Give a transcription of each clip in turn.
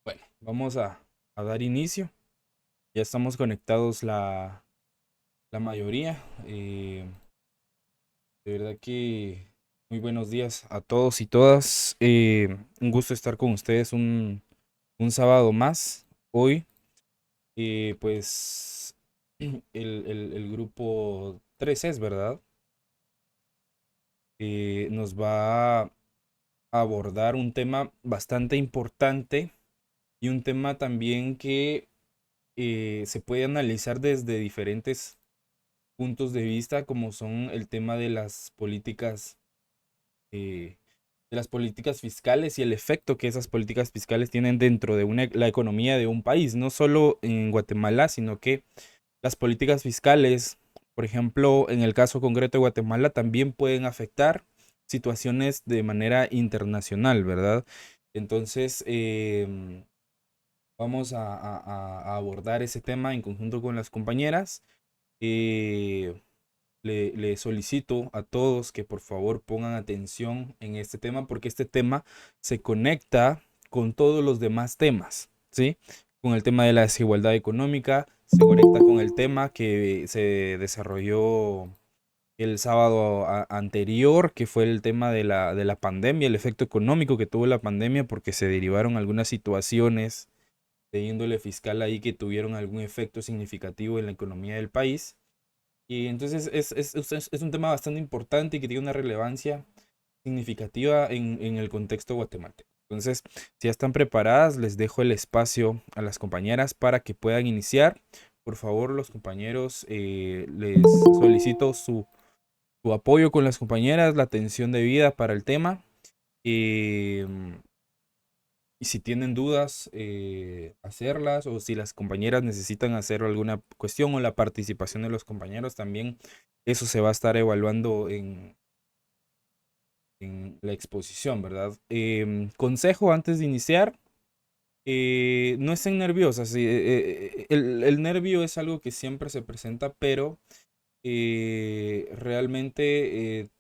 Bueno, vamos a dar inicio. Ya estamos conectados la mayoría. De verdad que muy buenos días a todos y todas. Un gusto estar con ustedes un sábado más. Hoy, pues, el grupo 3 es, ¿verdad? Nos va a abordar un tema bastante importante y un tema también que se puede analizar desde diferentes puntos de vista, como son el tema eh, de las políticas fiscales y el efecto que esas políticas fiscales tienen dentro de la economía de un país, no solo en Guatemala, sino que las políticas fiscales, por ejemplo, en el caso concreto de Guatemala, también pueden afectar situaciones de manera internacional, ¿verdad? Entonces, vamos a abordar ese tema en conjunto con las compañeras. Eh, le solicito a todos que por favor pongan atención en este tema porque este tema se conecta con todos los demás temas, ¿sí? Con el tema de la desigualdad económica, se conecta con el tema que se desarrolló el sábado anterior, que fue el tema de la pandemia, el efecto económico que tuvo la pandemia porque se derivaron algunas situaciones de índole fiscal ahí que tuvieron algún efecto significativo en la economía del país. Y entonces es un tema bastante importante y que tiene una relevancia significativa en el contexto guatemalteco. Entonces, si ya están preparadas, les dejo el espacio a las compañeras para que puedan iniciar. Por favor, los compañeros, les solicito su apoyo con las compañeras, la atención debida para el tema. Eh, y si tienen dudas, hacerlas, o si las compañeras necesitan hacer alguna cuestión o la participación de los compañeros también, eso se va a estar evaluando en la exposición, ¿verdad? Consejo antes de iniciar, no estén nerviosas. Sí, el nervio es algo que siempre se presenta, pero realmente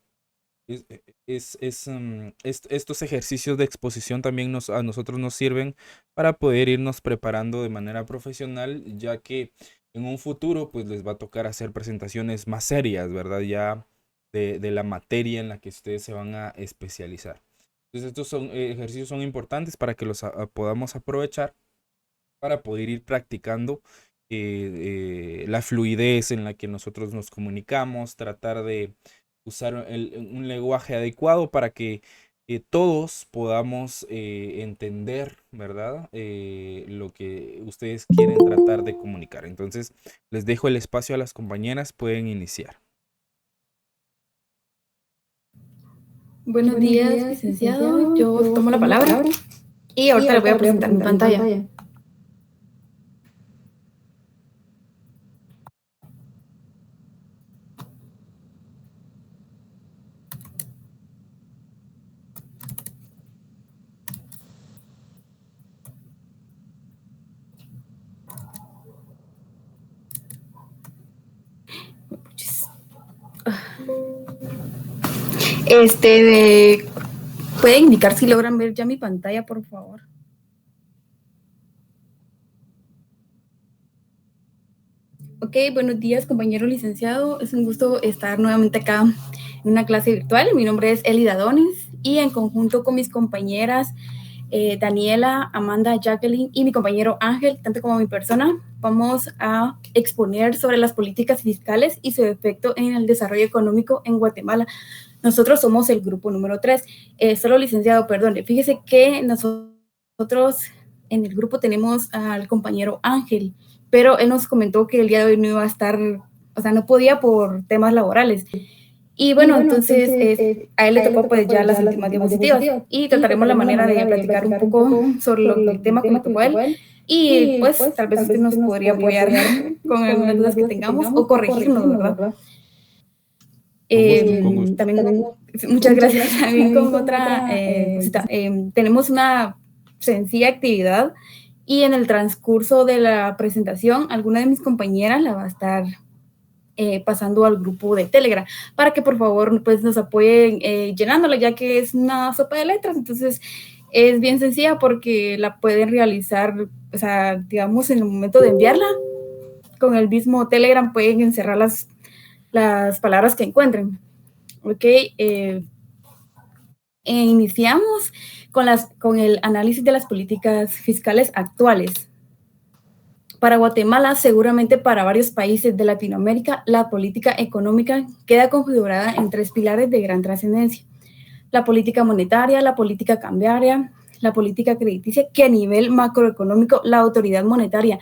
estos ejercicios de exposición también a nosotros nos sirven para poder irnos preparando de manera profesional, ya que en un futuro pues les va a tocar hacer presentaciones más serias, ¿verdad? Ya de la materia en la que ustedes se van a especializar. Entonces estos ejercicios son importantes para que los podamos aprovechar para poder ir practicando la fluidez en la que nosotros nos comunicamos, tratar de usar un lenguaje adecuado para que todos podamos entender, ¿verdad? Lo que ustedes quieren tratar de comunicar. Entonces, les dejo el espacio a las compañeras, pueden iniciar. Buenos Buenos días, días, licenciado. licenciado. Yo Yo tomo la tomo la palabra palabra y y ahorita les voy ahorita a les voy a presentar mi presentar mi pantalla. pantalla. Este, ¿pueden indicar si logran ver ya mi pantalla, por favor? Ok, buenos días, compañero licenciado. Es un gusto estar nuevamente acá en una clase virtual. Mi nombre es Elida Donis y en conjunto con mis compañeras Daniela, Amanda, Jacqueline y mi compañero Ángel, tanto como mi persona, vamos a exponer sobre las políticas fiscales y su efecto en el desarrollo económico en Guatemala. Nosotros somos el grupo número 3. Solo licenciado, perdón, fíjese que nosotros en el grupo tenemos al compañero Ángel, pero él nos comentó que el día de hoy no iba a estar, o sea, no podía por temas laborales. Y Y bueno, bueno, entonces entonces a él le a él le tocó tocó pues ya pues las ya las últimas últimas diapositivas diapositivas y y trataremos la trataremos la manera manera de de platicar un platicar un poco poco sobre sobre el el tema que me tema que me tocó a él tocó a él y y pues pues tal vez tal usted vez nos usted nos podría podría apoyar apoyar con con algunas dudas algunas que dudas que tengamos o tengamos o corregirnos, corregirnos, ¿verdad? ¿verdad? Con gusto, con gusto. También, También muchas muchas gracias. gracias También también con con otra otra cosita. Tenemos una sencilla actividad y en el transcurso de la presentación, alguna de mis compañeras la va a estar pasando al grupo de Telegram para que por favor pues nos apoyen llenándola, ya que es una sopa de letras. Entonces es bien sencilla porque la pueden realizar, o sea, digamos, en el momento de enviarla, con el mismo Telegram pueden encerrar las palabras que encuentren. Ok, iniciamos con el análisis de las políticas fiscales actuales. Para Guatemala, seguramente para varios países de Latinoamérica, la política económica queda configurada en 3 pilares de gran trascendencia: la política monetaria, la política cambiaria, la política crediticia, que a nivel macroeconómico la autoridad monetaria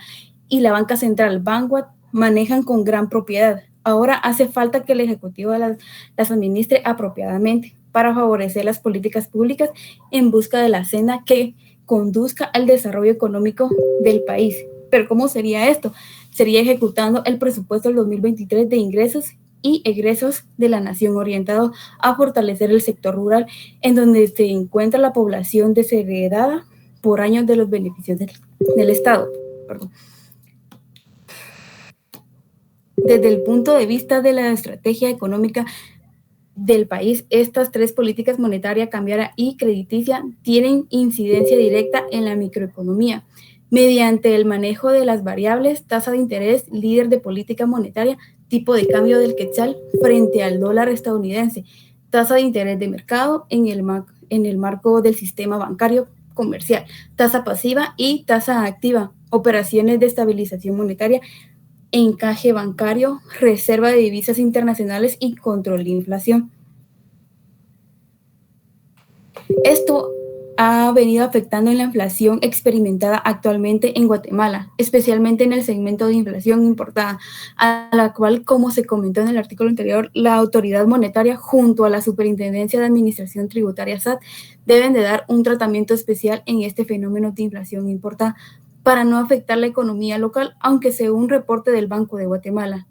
y la banca central Vanguard manejan con gran propiedad. Ahora hace falta que el Ejecutivo las administre apropiadamente para favorecer las políticas públicas en busca de la senda que conduzca al desarrollo económico del país. Pero ¿cómo sería esto? Sería ejecutando el presupuesto del 2023 de ingresos y egresos de la nación, orientado a fortalecer el sector rural, en donde se encuentra la población desheredada por años de los beneficios del Estado. Perdón. Desde el punto de vista de la estrategia económica del país, estas 3 políticas, monetaria, cambiaria y crediticia, tienen incidencia directa en la microeconomía mediante el manejo de las variables: tasa de interés, líder de política monetaria, tipo de cambio del quetzal frente al dólar estadounidense, tasa de interés de mercado en el marco del sistema bancario comercial, tasa pasiva y tasa activa, operaciones de estabilización monetaria, encaje bancario, reserva de divisas internacionales y control de inflación. Esto ha venido afectando en la inflación experimentada actualmente en Guatemala, especialmente en el segmento de inflación importada, a la cual, como se comentó en el artículo anterior, la autoridad monetaria junto a la Superintendencia de Administración Tributaria SAT deben de dar un tratamiento especial en este fenómeno de inflación importada para no afectar la economía local, aunque según un reporte del Banco de Guatemala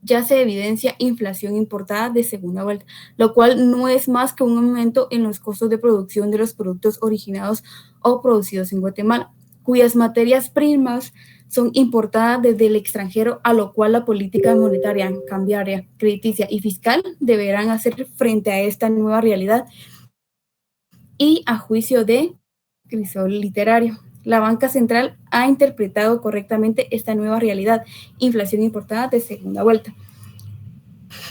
ya se evidencia inflación importada de segunda vuelta, lo cual no es más que un aumento en los costos de producción de los productos originados o producidos en Guatemala, cuyas materias primas son importadas desde el extranjero, a lo cual la política monetaria, cambiaria, crediticia y fiscal deberán hacer frente a esta nueva realidad. Y a juicio de Crisol Literario, la banca central ha interpretado correctamente esta nueva realidad: inflación importada de segunda vuelta.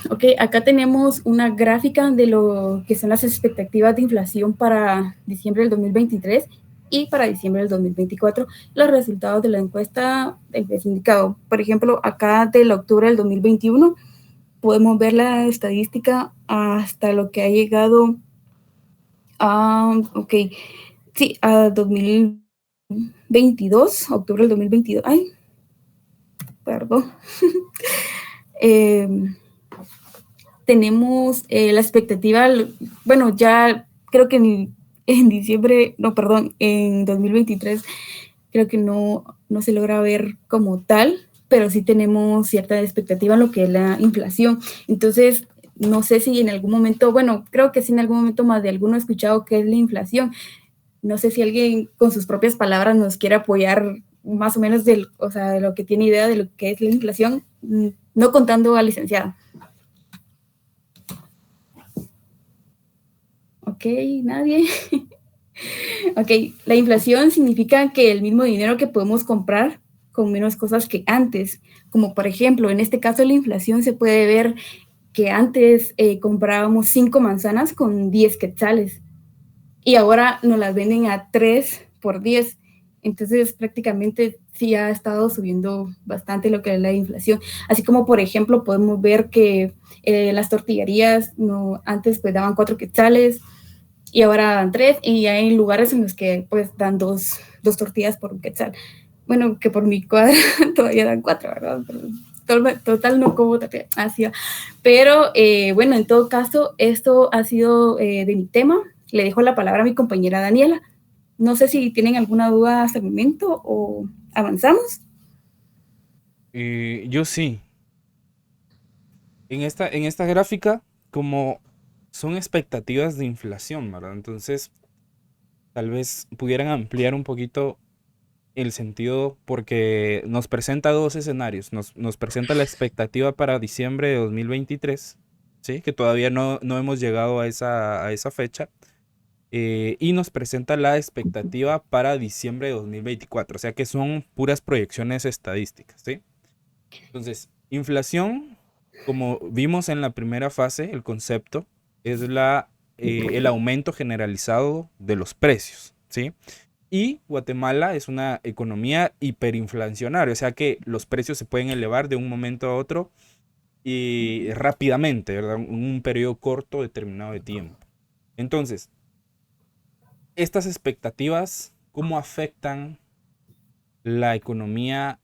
Ok, acá tenemos una gráfica de lo que son las expectativas de inflación para diciembre del 2023 y para diciembre del 2024, los resultados de la encuesta del indicado. Por ejemplo, acá del octubre del 2021 podemos ver la estadística hasta lo que ha llegado a, sí, a 2022, octubre del 2022. Ay, perdón. Tenemos la expectativa, bueno, ya creo que en diciembre, no, perdón, en 2023 creo que no se logra ver como tal, pero sí tenemos cierta expectativa en lo que es la inflación. Entonces, no sé si en algún momento, bueno, creo que sí en algún momento más de alguno ha escuchado qué es la inflación. No sé si alguien con sus propias palabras nos quiere apoyar más o menos de lo que tiene idea de lo que es la inflación, no contando a licenciada. Ok, nadie. Ok, la inflación significa que el mismo dinero que podemos comprar con menos cosas que antes, como por ejemplo, en este caso la inflación se puede ver que antes comprábamos 5 manzanas con 10 quetzales y ahora nos las venden a 3 por 10. Entonces prácticamente sí ha estado subiendo bastante lo que es la inflación. Así como por ejemplo podemos ver que las tortillerías antes pues daban 4 quetzales y ahora dan 3, y hay lugares en los que pues dan dos tortillas por un quetzal. Bueno, que por mi cuadra todavía dan 4, ¿verdad? Pero total no como tortilla. Así va. Pero bueno, en todo caso, esto ha sido de mi tema. Le dejo la palabra a mi compañera Daniela. No sé si tienen alguna duda hasta el momento o avanzamos. Yo sí. En esta gráfica, como son expectativas de inflación, ¿verdad? Entonces, tal vez pudieran ampliar un poquito el sentido porque nos presenta dos escenarios. Nos presenta la expectativa para diciembre de 2023, ¿sí? Que todavía no hemos llegado a esa fecha. y nos presenta la expectativa para diciembre de 2024. O sea que son puras proyecciones estadísticas, ¿sí? Entonces, inflación, como vimos en la primera fase, el concepto es el aumento generalizado de los precios, ¿sí? Y Guatemala es una economía hiperinflacionaria, o sea que los precios se pueden elevar de un momento a otro y rápidamente, ¿verdad? En un periodo corto determinado de tiempo. Entonces, estas expectativas, ¿cómo afectan la economía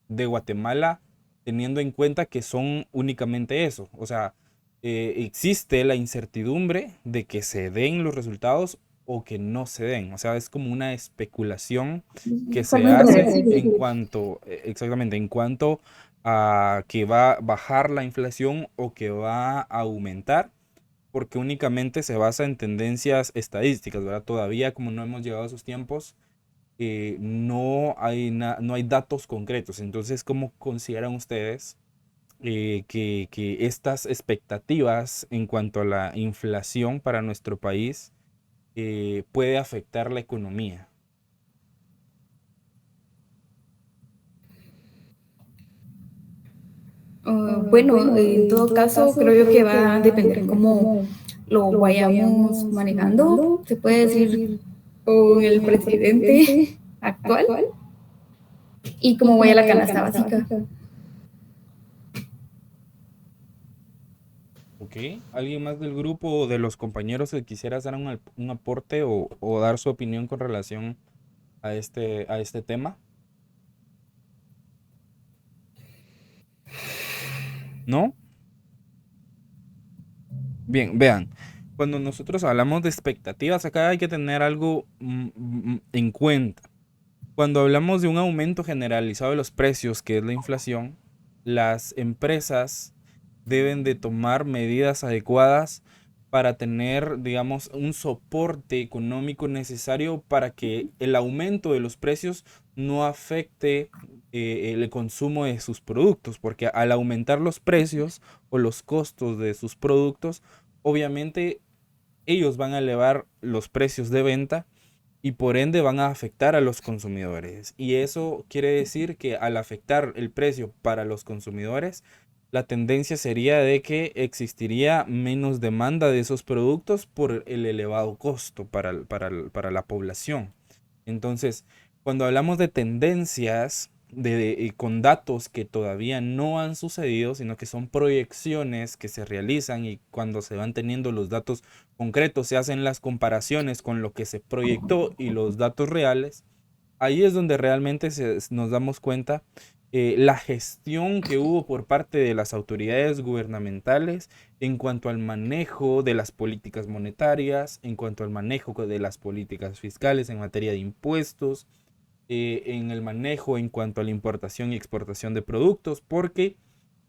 de Guatemala teniendo en cuenta que son únicamente eso? O sea, existe la incertidumbre de que se den los resultados o que no se den. O sea, es como una especulación que Son se muy hace en impredecibles. cuanto, exactamente, en cuanto a que va a bajar la inflación o que va a aumentar, porque únicamente se basa en tendencias estadísticas, ¿verdad? Todavía como no hemos llegado a esos tiempos, no hay datos concretos. Entonces, ¿cómo consideran ustedes que estas expectativas en cuanto a la inflación para nuestro país puede afectar la economía? Bueno, en todo caso, creo yo que va a depender cómo lo vayamos manejando, se puede decir, con el presidente actual y cómo vaya la canasta básica. ¿Ok? ¿Alguien más del grupo o de los compañeros que quisiera hacer un aporte o dar su opinión con relación a este tema? ¿No? Bien, vean, cuando nosotros hablamos de expectativas, acá hay que tener algo en cuenta. Cuando hablamos de un aumento generalizado de los precios, que es la inflación, las empresas deben de tomar medidas adecuadas para tener, digamos, un soporte económico necesario para que el aumento de los precios no afecte el consumo de sus productos, porque al aumentar los precios o los costos de sus productos, obviamente ellos van a elevar los precios de venta y por ende van a afectar a los consumidores. Y eso quiere decir que al afectar el precio para los consumidores, la tendencia sería de que existiría menos demanda de esos productos por el elevado costo para la población. Entonces, cuando hablamos de tendencias con datos que todavía no han sucedido, sino que son proyecciones que se realizan y cuando se van teniendo los datos concretos, se hacen las comparaciones con lo que se proyectó y los datos reales, ahí es donde realmente nos damos cuenta la gestión que hubo por parte de las autoridades gubernamentales en cuanto al manejo de las políticas monetarias, en cuanto al manejo de las políticas fiscales en materia de impuestos, en el manejo en cuanto a la importación y exportación de productos, porque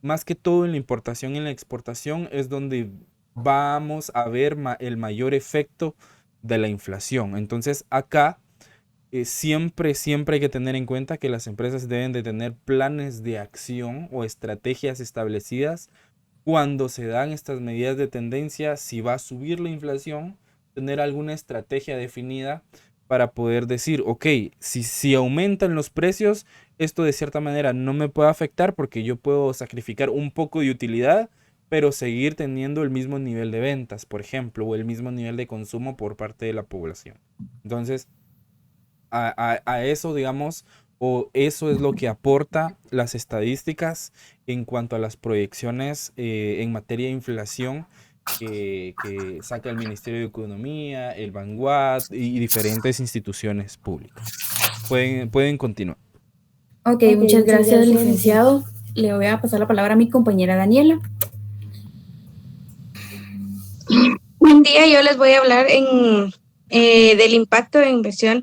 más que todo en la importación y en la exportación es donde vamos a ver el mayor efecto de la inflación. Entonces acá siempre hay que tener en cuenta que las empresas deben de tener planes de acción o estrategias establecidas cuando se dan estas medidas de tendencia, si va a subir la inflación, tener alguna estrategia definida para poder decir, ok, si aumentan los precios, esto de cierta manera no me puede afectar porque yo puedo sacrificar un poco de utilidad, pero seguir teniendo el mismo nivel de ventas, por ejemplo, o el mismo nivel de consumo por parte de la población. Entonces, a eso, digamos, o eso es lo que aporta las estadísticas en cuanto a las proyecciones en materia de inflación que saca el Ministerio de Economía, el Vanguard y diferentes instituciones públicas. Pueden continuar. Ok, Ok, muchas muchas gracias, gracias, licenciado. licenciado. Le voy a pasar la palabra a mi compañera Daniela. Buen día, yo les voy a hablar del impacto de inversión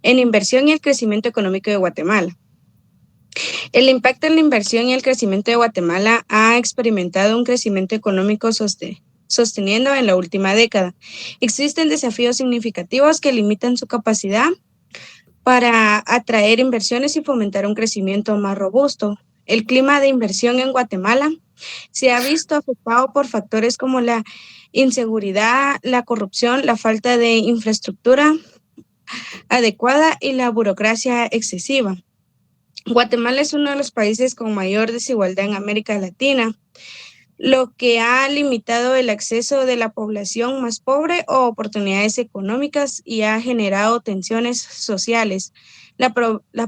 y el crecimiento económico de Guatemala. El impacto en la inversión y el crecimiento de Guatemala ha experimentado un crecimiento económico sosteniendo en la última década. Existen desafíos significativos que limitan su capacidad para atraer inversiones y fomentar un crecimiento más robusto. El clima de inversión en Guatemala se ha visto afectado por factores como la inseguridad, la corrupción, la falta de infraestructura adecuada y la burocracia excesiva. Guatemala es uno de los países con mayor desigualdad en América Latina, lo que ha limitado el acceso de la población más pobre a oportunidades económicas y ha generado tensiones sociales. La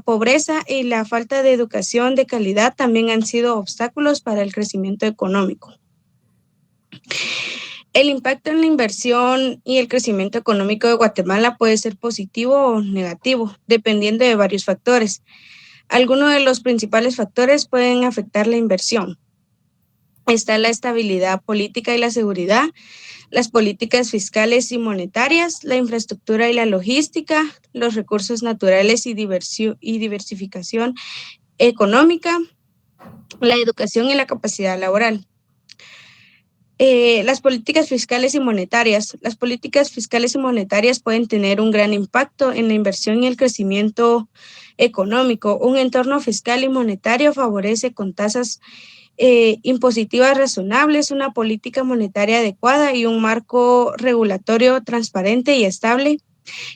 pobreza y la falta de educación de calidad también han sido obstáculos para el crecimiento económico. El impacto en la inversión y el crecimiento económico de Guatemala puede ser positivo o negativo, dependiendo de varios factores. Algunos de los principales factores pueden afectar la inversión. Está la estabilidad política y la seguridad, las políticas fiscales y monetarias, la infraestructura y la logística, los recursos naturales y diversificación económica, la educación y la capacidad laboral. Las políticas fiscales y monetarias. Las políticas fiscales y monetarias pueden tener un gran impacto en la inversión y el crecimiento económico. Un entorno fiscal y monetario favorece con tasas impositivas razonables, una política monetaria adecuada y un marco regulatorio transparente y estable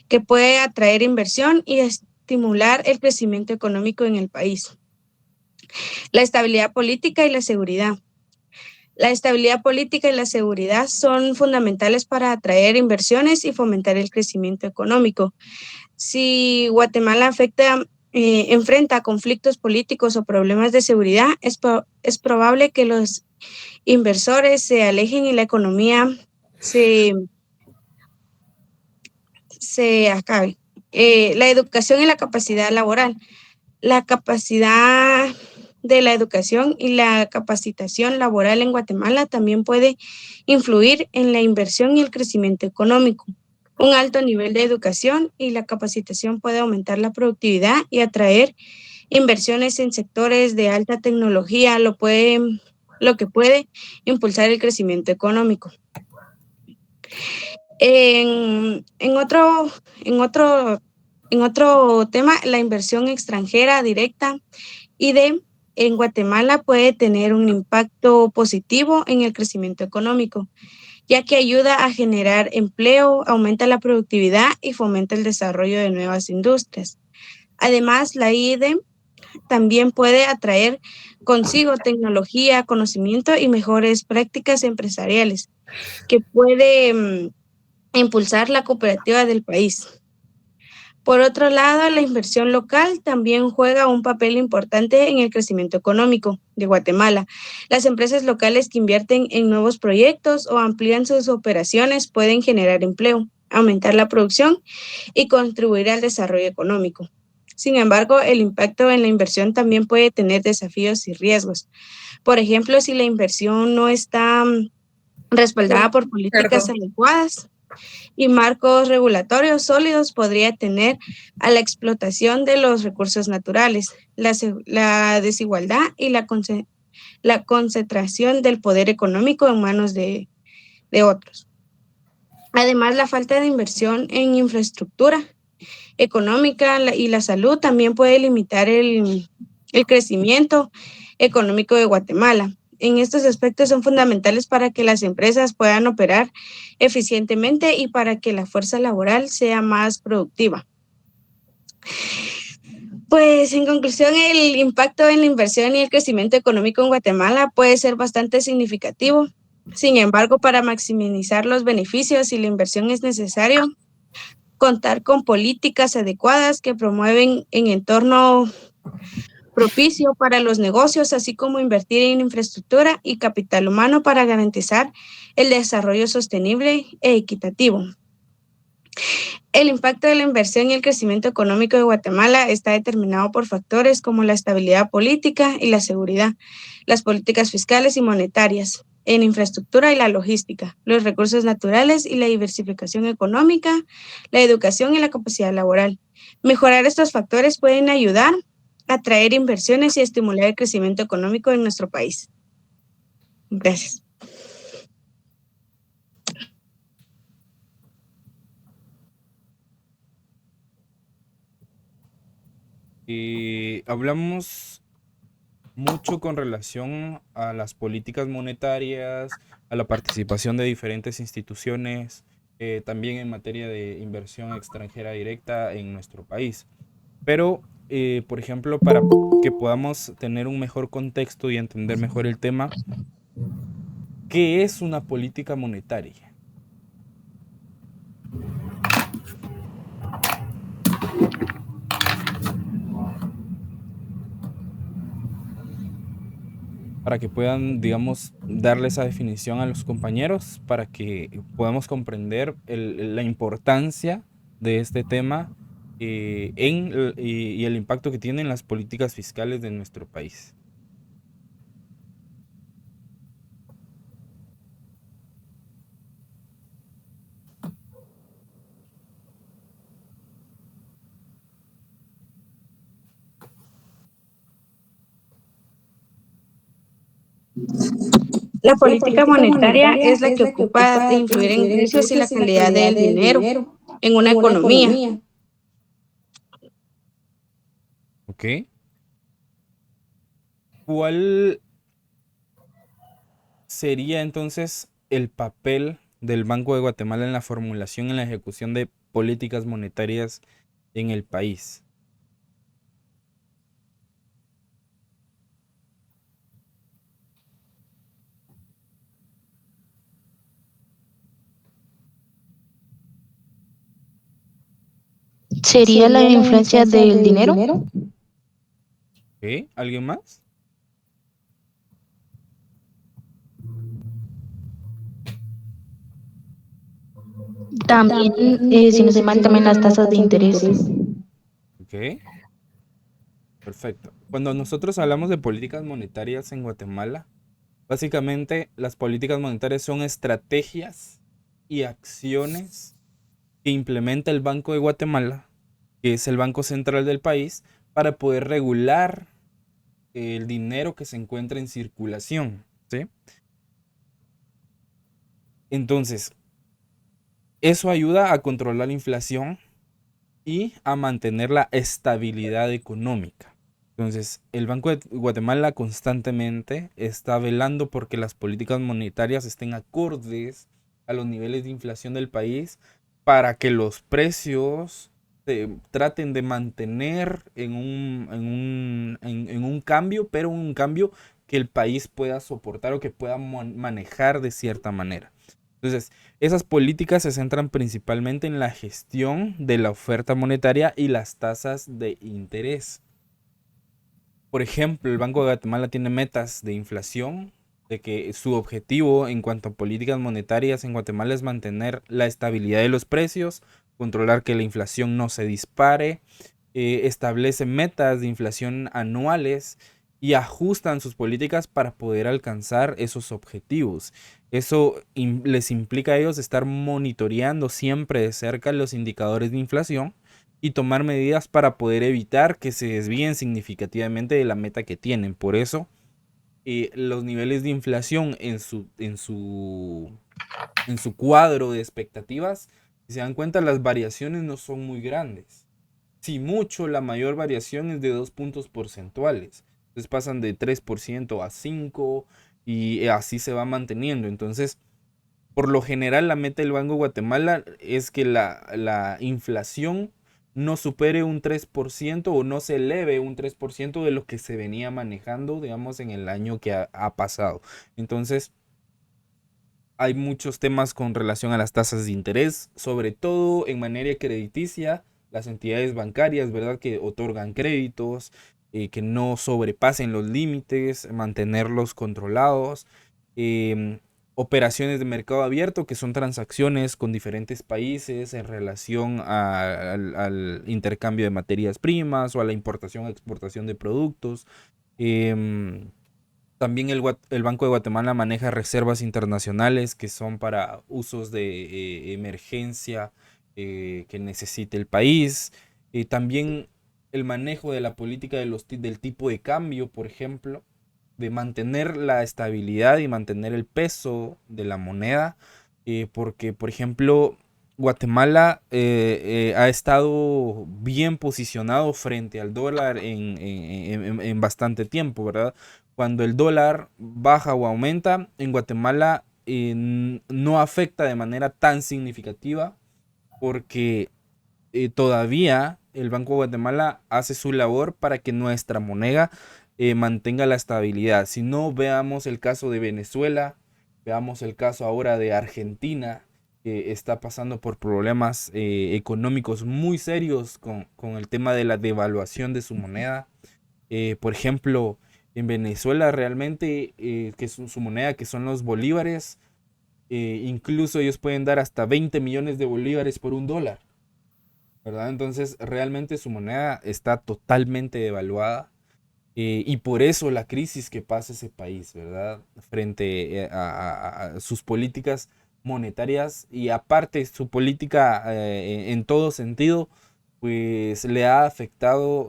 que puede atraer inversión y estimular el crecimiento económico en el país. La estabilidad política y la seguridad. La estabilidad política y la seguridad son fundamentales para atraer inversiones y fomentar el crecimiento económico. Si Guatemala enfrenta conflictos políticos o problemas de seguridad, es probable que los inversores se alejen y la economía se acabe. La educación y la capacidad laboral. La capacidad de la educación y la capacitación laboral en Guatemala también puede influir en la inversión y el crecimiento económico. Un alto nivel de educación y la capacitación puede aumentar la productividad y atraer inversiones en sectores de alta tecnología, lo que puede impulsar el crecimiento económico. En otro tema, la inversión extranjera directa en Guatemala puede tener un impacto positivo en el crecimiento económico, ya que ayuda a generar empleo, aumenta la productividad y fomenta el desarrollo de nuevas industrias. Además, la IID también puede atraer consigo tecnología, conocimiento y mejores prácticas empresariales que puede impulsar la cooperativa del país. Por otro lado, la inversión local también juega un papel importante en el crecimiento económico de Guatemala. Las empresas locales que invierten en nuevos proyectos o amplían sus operaciones pueden generar empleo, aumentar la producción y contribuir al desarrollo económico. Sin embargo, el impacto en la inversión también puede tener desafíos y riesgos. Por ejemplo, si la inversión no está respaldada por políticas adecuadas y marcos regulatorios sólidos, podría tener a la explotación de los recursos naturales, la desigualdad y la concentración del poder económico en manos de otros. Además, la falta de inversión en infraestructura económica y la salud también puede limitar el crecimiento económico de Guatemala. En estos aspectos son fundamentales para que las empresas puedan operar eficientemente y para que la fuerza laboral sea más productiva. Pues en conclusión, el impacto en la inversión y el crecimiento económico en Guatemala puede ser bastante significativo. Sin embargo, para maximizar los beneficios y la inversión es necesario contar con políticas adecuadas que promueven en entorno propicio para los negocios, así como invertir en infraestructura y capital humano para garantizar el desarrollo sostenible e equitativo. El impacto de la inversión y el crecimiento económico de Guatemala está determinado por factores como la estabilidad política y la seguridad, las políticas fiscales y monetarias, en infraestructura y la logística, los recursos naturales y la diversificación económica, la educación y la capacidad laboral. Mejorar estos factores pueden ayudar a atraer inversiones y estimular el crecimiento económico en nuestro país. Gracias. Hablamos mucho con relación a las políticas monetarias, a la participación de diferentes instituciones, también en materia de inversión extranjera directa en nuestro país. Pero, por ejemplo, para que podamos tener un mejor contexto y entender mejor el tema, ¿qué es una política monetaria? Para que puedan, digamos, darle esa definición a los compañeros, para que podamos comprender la importancia de este tema y el impacto que tienen las políticas fiscales de nuestro país. La política monetaria es la que ocupa de influir en precios y la calidad del dinero en una economía. ¿Ok? ¿Cuál sería entonces el papel del Banco de Guatemala en la formulación y en la ejecución de políticas monetarias en el país? Sería la influencia del dinero. ¿Ok? ¿Alguien más? También, si no se mal, también las tasas de interés. ¿Ok? Perfecto. Cuando nosotros hablamos de políticas monetarias en Guatemala, básicamente las políticas monetarias son estrategias y acciones que implementa el Banco de Guatemala, que es el banco central del país, para poder regular el dinero que se encuentra en circulación, ¿sí? Entonces, eso ayuda a controlar la inflación y a mantener la estabilidad económica. Entonces, el Banco de Guatemala constantemente está velando porque las políticas monetarias estén acordes a los niveles de inflación del país, para que los precios se traten de mantener en un cambio, pero un cambio que el país pueda soportar o que pueda manejar de cierta manera. Entonces, esas políticas se centran principalmente en la gestión de la oferta monetaria y las tasas de interés. Por ejemplo, el Banco de Guatemala tiene metas de inflación, de que su objetivo en cuanto a políticas monetarias en Guatemala es mantener la estabilidad de los precios, controlar que la inflación no se dispare, establece metas de inflación anuales y ajustan sus políticas para poder alcanzar esos objetivos. Eso les implica a ellos estar monitoreando siempre de cerca los indicadores de inflación y tomar medidas para poder evitar que se desvíen significativamente de la meta que tienen. Por eso, los niveles de inflación en su cuadro de expectativas, si se dan cuenta, las variaciones no son muy grandes. Si mucho, la mayor variación es de 2 puntos porcentuales. Entonces pasan de 3% a 5% y así se va manteniendo. Entonces, por lo general, la meta del Banco de Guatemala es que la inflación no supere un 3% o no se eleve un 3% de lo que se venía manejando, digamos, en el año que ha pasado. Entonces, hay muchos temas con relación a las tasas de interés, sobre todo en manera crediticia, las entidades bancarias, ¿verdad? Que otorgan créditos, que no sobrepasen los límites, mantenerlos controlados. em, Operaciones de mercado abierto, que son transacciones con diferentes países en relación al intercambio de materias primas o a la importación e exportación de productos. em, También el Banco de Guatemala maneja reservas internacionales que son para usos de emergencia que necesite el país. También el manejo de la política del tipo de cambio, por ejemplo, de mantener la estabilidad y mantener el peso de la moneda. Porque, por ejemplo, Guatemala ha estado bien posicionado frente al dólar en bastante tiempo, ¿verdad? Cuando el dólar baja o aumenta, en Guatemala no afecta de manera tan significativa porque todavía el Banco de Guatemala hace su labor para que nuestra moneda mantenga la estabilidad. Si no, veamos el caso de Venezuela, veamos el caso ahora de Argentina, que está pasando por problemas económicos muy serios con el tema de la devaluación de su moneda. Por ejemplo, en Venezuela realmente, que su moneda, que son los bolívares, incluso ellos pueden dar hasta 20 millones de bolívares por un dólar. ¿Verdad? Entonces, realmente su moneda está totalmente devaluada y por eso la crisis que pasa ese país, ¿verdad? Frente a sus políticas monetarias y aparte su política en todo sentido, pues le ha afectado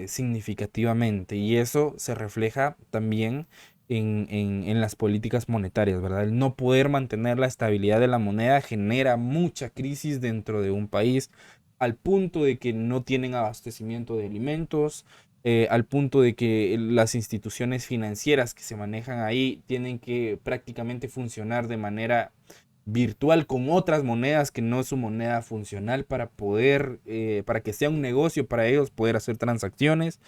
significativamente y eso se refleja también en las políticas monetarias, ¿verdad? El no poder mantener la estabilidad de la moneda genera mucha crisis dentro de un país al punto de que no tienen abastecimiento de alimentos, al punto de que las instituciones financieras que se manejan ahí tienen que prácticamente funcionar de manera virtual con otras monedas que no es su moneda funcional para poder, para que sea un negocio para ellos poder hacer transacciones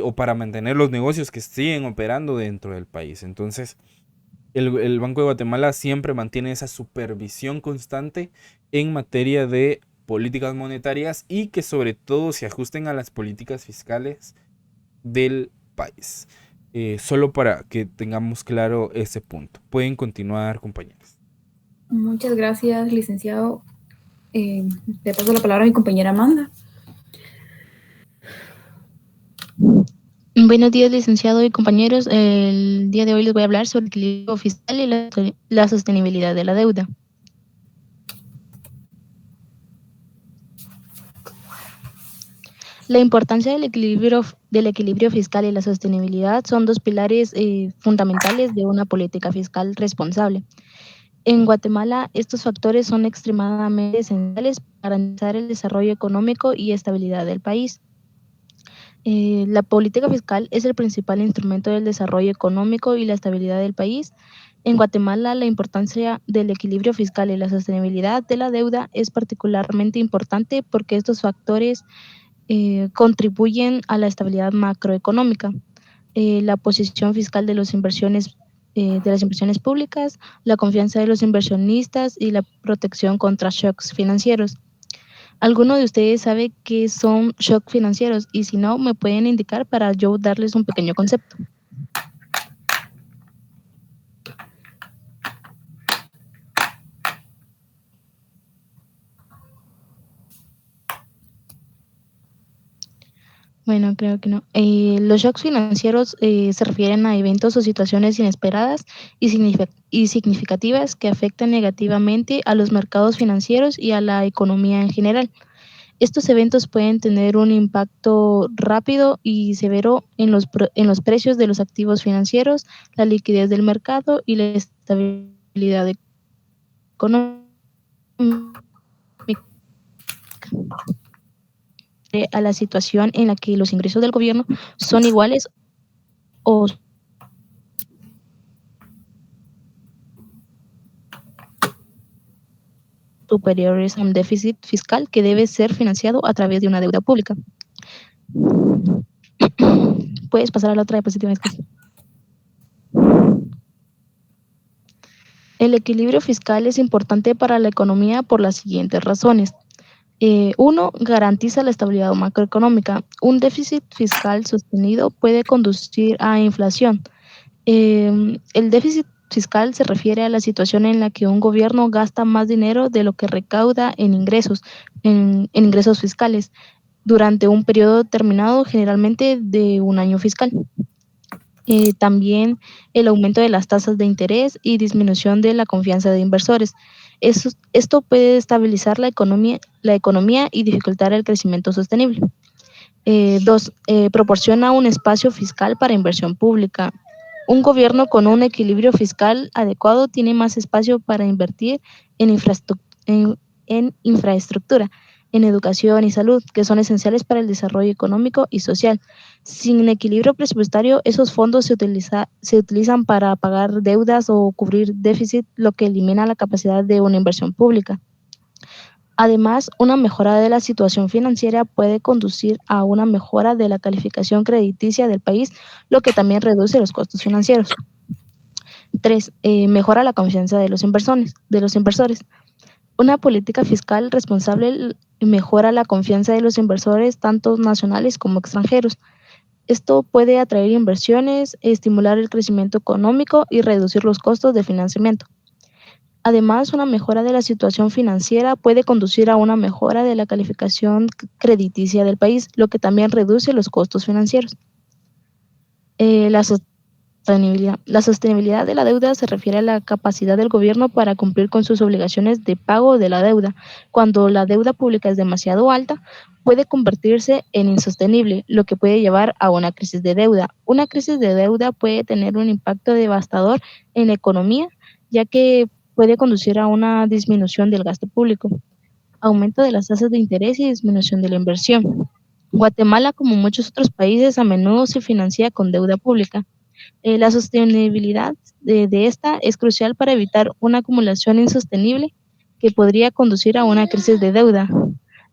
o para mantener los negocios que siguen operando dentro del país. Entonces, el Banco de Guatemala siempre mantiene esa supervisión constante en materia de políticas monetarias y que sobre todo se ajusten a las políticas fiscales del país. Solo para que tengamos claro ese punto. Pueden continuar, compañeros. Muchas gracias, licenciado. Le paso la palabra a mi compañera Amanda. Buenos días, licenciado y compañeros. El día de hoy les voy a hablar sobre el equilibrio fiscal y la sostenibilidad de la deuda. La importancia del equilibrio fiscal y la sostenibilidad son dos pilares fundamentales de una política fiscal responsable. En Guatemala, estos factores son extremadamente esenciales para garantizar el desarrollo económico y estabilidad del país. La política fiscal es el principal instrumento del desarrollo económico y la estabilidad del país. En Guatemala, la importancia del equilibrio fiscal y la sostenibilidad de la deuda es particularmente importante porque estos factores contribuyen a la estabilidad macroeconómica, la posición fiscal de las inversiones públicas, la confianza de los inversionistas y la protección contra shocks financieros. ¿Alguno de ustedes sabe qué son shocks financieros? Y si no, me pueden indicar para yo darles un pequeño concepto. Bueno, creo que no. Los shocks financieros se refieren a eventos o situaciones inesperadas y significativas que afectan negativamente a los mercados financieros y a la economía en general. Estos eventos pueden tener un impacto rápido y severo en los precios de los activos financieros, la liquidez del mercado y la estabilidad económica. A la situación en la que los ingresos del gobierno son iguales o superiores a un déficit fiscal que debe ser financiado a través de una deuda pública. Puedes pasar a la otra diapositiva. El equilibrio fiscal es importante para la economía por las siguientes razones. 1. Garantiza la estabilidad macroeconómica. Un déficit fiscal sostenido puede conducir a inflación. El déficit fiscal se refiere a la situación en la que un gobierno gasta más dinero de lo que recauda en ingresos fiscales durante un periodo determinado, generalmente de un año fiscal. También el aumento de las tasas de interés y disminución de la confianza de inversores. Esto puede estabilizar la economía y dificultar el crecimiento sostenible. 2. Proporciona un espacio fiscal para inversión pública. Un gobierno con un equilibrio fiscal adecuado tiene más espacio para invertir en en infraestructura, en educación y salud, que son esenciales para el desarrollo económico y social. Sin equilibrio presupuestario, esos fondos se utilizan para pagar deudas o cubrir déficit, lo que elimina la capacidad de una inversión pública. Además, una mejora de la situación financiera puede conducir a una mejora de la calificación crediticia del país, lo que también reduce los costos financieros. 3. Mejora la confianza de los inversores. Una política fiscal responsable mejora la confianza de los inversores, tanto nacionales como extranjeros. Esto puede atraer inversiones, estimular el crecimiento económico y reducir los costos de financiamiento. Además, una mejora de la situación financiera puede conducir a una mejora de la calificación crediticia del país, lo que también reduce los costos financieros. La sostenibilidad. La sostenibilidad de la deuda se refiere a la capacidad del gobierno para cumplir con sus obligaciones de pago de la deuda. Cuando la deuda pública es demasiado alta, puede convertirse en insostenible, lo que puede llevar a una crisis de deuda. Una crisis de deuda puede tener un impacto devastador en la economía, ya que puede conducir a una disminución del gasto público, aumento de las tasas de interés y disminución de la inversión. Guatemala, como muchos otros países, a menudo se financia con deuda pública. La sostenibilidad de esta es crucial para evitar una acumulación insostenible que podría conducir a una crisis de deuda.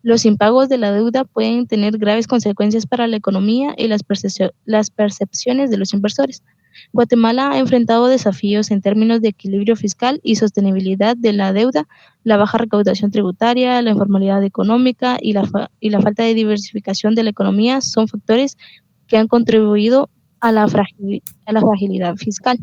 Los impagos de la deuda pueden tener graves consecuencias para la economía y las percepciones de los inversores. Guatemala ha enfrentado desafíos en términos de equilibrio fiscal y sostenibilidad de la deuda, la baja recaudación tributaria, la informalidad económica y la falta de diversificación de la economía son factores que han contribuido a la fragilidad fiscal.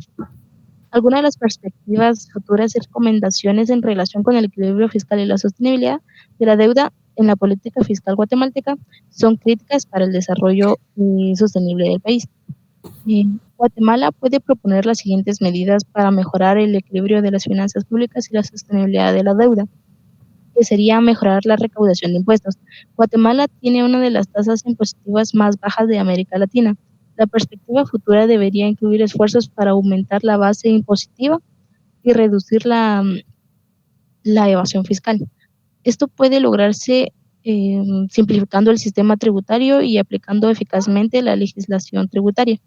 Algunas de las perspectivas futuras y recomendaciones en relación con el equilibrio fiscal y la sostenibilidad de la deuda en la política fiscal guatemalteca son críticas para el desarrollo sostenible del país. Guatemala puede proponer las siguientes medidas para mejorar el equilibrio de las finanzas públicas y la sostenibilidad de la deuda, que sería mejorar la recaudación de impuestos. Guatemala tiene una de las tasas impositivas más bajas de América Latina. La perspectiva futura debería incluir esfuerzos para aumentar la base impositiva y reducir la evasión fiscal. Esto puede lograrse simplificando el sistema tributario y aplicando eficazmente la legislación tributaria.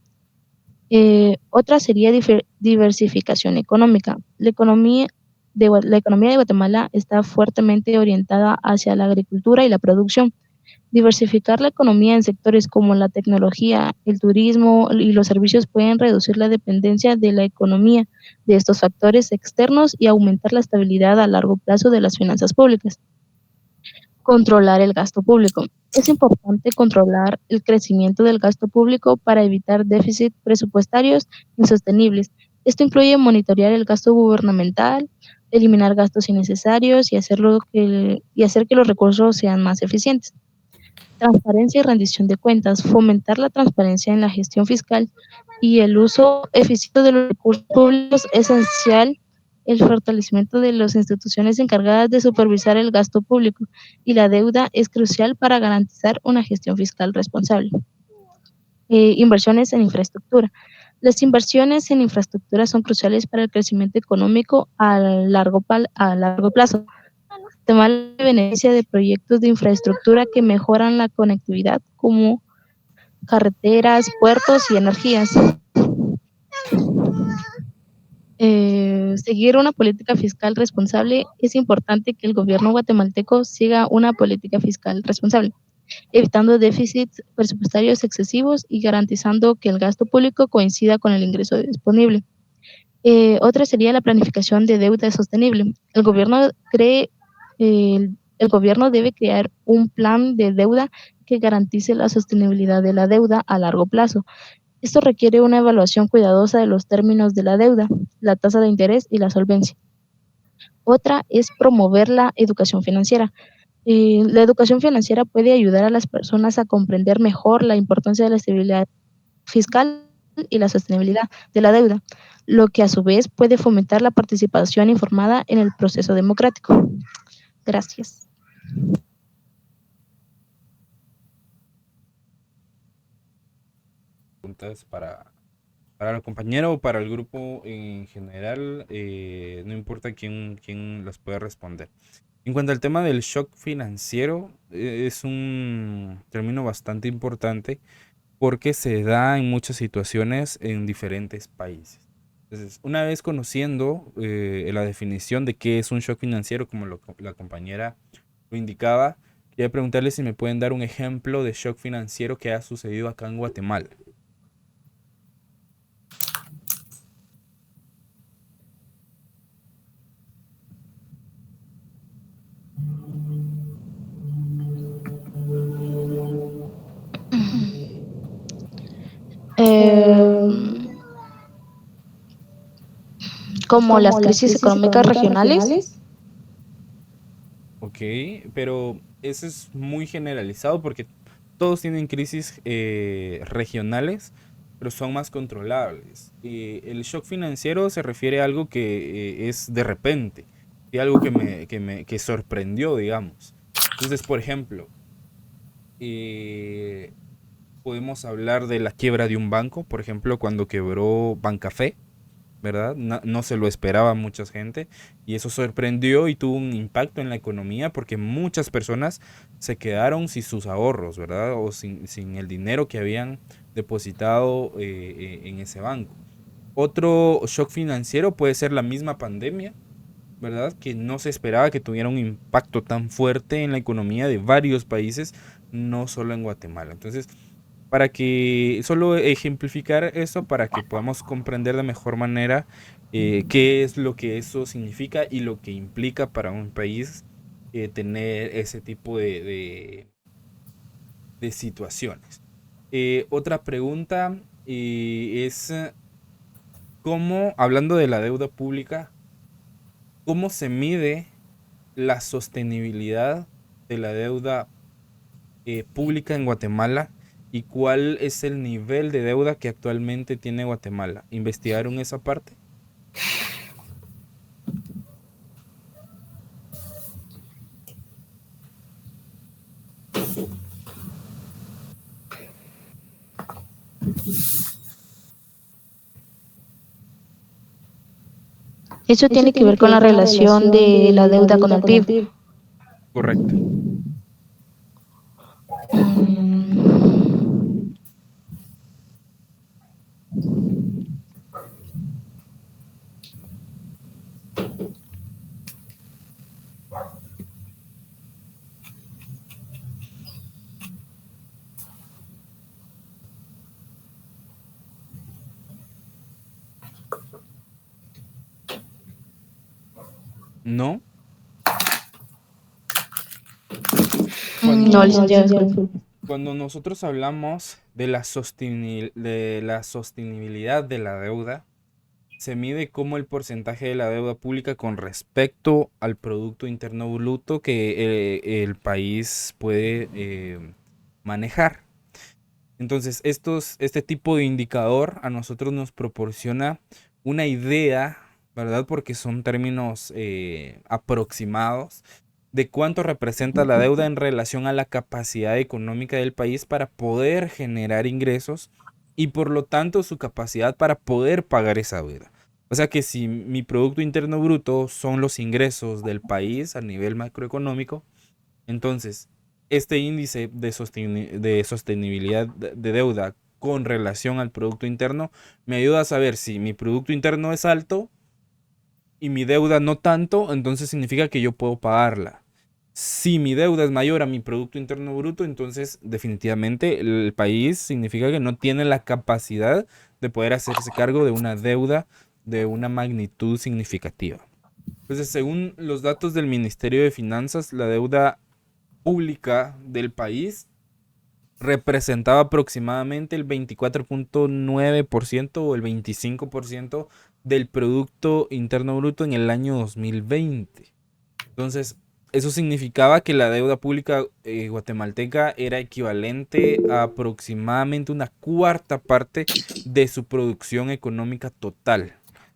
Otra sería diversificación económica. La economía de Guatemala está fuertemente orientada hacia la agricultura y la producción. Diversificar la economía en sectores como la tecnología, el turismo y los servicios pueden reducir la dependencia de la economía de estos factores externos y aumentar la estabilidad a largo plazo de las finanzas públicas. Controlar el gasto público. Es importante controlar el crecimiento del gasto público para evitar déficits presupuestarios insostenibles. Esto incluye monitorear el gasto gubernamental, eliminar gastos innecesarios y hacer que los recursos sean más eficientes. Transparencia y rendición de cuentas. Fomentar la transparencia en la gestión fiscal y el uso eficiente de los recursos públicos es esencial. El fortalecimiento de las instituciones encargadas de supervisar el gasto público y la deuda es crucial para garantizar una gestión fiscal responsable. Inversiones en infraestructura. Las inversiones en infraestructura son cruciales para el crecimiento económico a largo plazo. Guatemala beneficia de proyectos de infraestructura que mejoran la conectividad, como carreteras, puertos y energías. Seguir una política fiscal responsable. Es importante que el gobierno guatemalteco siga una política fiscal responsable, evitando déficits presupuestarios excesivos y garantizando que el gasto público coincida con el ingreso disponible. Otra sería la planificación de deuda sostenible. El gobierno debe crear un plan de deuda que garantice la sostenibilidad de la deuda a largo plazo. Esto requiere una evaluación cuidadosa de los términos de la deuda, la tasa de interés y la solvencia. Otra es promover la educación financiera. La educación financiera puede ayudar a las personas a comprender mejor la importancia de la estabilidad fiscal y la sostenibilidad de la deuda, lo que a su vez puede fomentar la participación informada en el proceso democrático. Gracias. Preguntas para el compañero o para el grupo en general, no importa quién las pueda responder. En cuanto al tema del shock financiero, es un término bastante importante porque se da en muchas situaciones en diferentes países. Entonces, una vez conociendo la definición de qué es un shock financiero, como la compañera lo indicaba, quería preguntarle si me pueden dar un ejemplo de shock financiero que ha sucedido acá en Guatemala. Em, como las crisis económicas regionales. Ok, pero eso es muy generalizado porque todos tienen crisis regionales, pero son más controlables. El shock financiero se refiere a algo que es de repente, y algo que sorprendió, digamos. Entonces, por ejemplo, eh, podemos hablar de la quiebra de un banco, por ejemplo, cuando quebró Bancafé, ¿verdad? No se lo esperaba mucha gente y eso sorprendió y tuvo un impacto en la economía porque muchas personas se quedaron sin sus ahorros, ¿verdad? O sin el dinero que habían depositado en ese banco. Otro shock financiero puede ser la misma pandemia, ¿verdad? Que no se esperaba que tuviera un impacto tan fuerte en la economía de varios países, no solo en Guatemala. Entonces, para que solo ejemplificar eso, para que podamos comprender de mejor manera qué es lo que eso significa y lo que implica para un país tener ese tipo de situaciones. Otra pregunta es cómo, hablando de la deuda pública, ¿cómo se mide la sostenibilidad de la deuda pública en Guatemala y cuál es el nivel de deuda que actualmente tiene Guatemala? ¿Investigaron esa parte? Eso tiene que ver con la relación de la deuda con el PIB. Correcto. Mm, No, no, licenciado, disculpe. cuando nosotros hablamos de de la sostenibilidad de la deuda, se mide como el porcentaje de la deuda pública con respecto al Producto Interno Bruto que el país puede manejar. Entonces, este tipo de indicador a nosotros nos proporciona una idea, ¿verdad? Porque son términos aproximados de cuánto representa la deuda en relación a la capacidad económica del país para poder generar ingresos y por lo tanto su capacidad para poder pagar esa deuda. O sea que si mi Producto Interno Bruto son los ingresos del país a nivel macroeconómico, entonces, este índice de sostenibilidad de deuda con relación al Producto Interno me ayuda a saber si mi Producto Interno es alto y mi deuda no tanto, entonces significa que yo puedo pagarla. Si mi deuda es mayor a mi Producto Interno Bruto, entonces definitivamente el país significa que no tiene la capacidad de poder hacerse cargo de una deuda de una magnitud significativa. Entonces, según los datos del Ministerio de Finanzas, la deuda pública del país representaba aproximadamente el 24.9% o el 25% del Producto Interno Bruto en el año 2020. Entonces, eso significaba que la deuda pública guatemalteca era equivalente a aproximadamente una cuarta parte de su producción económica total,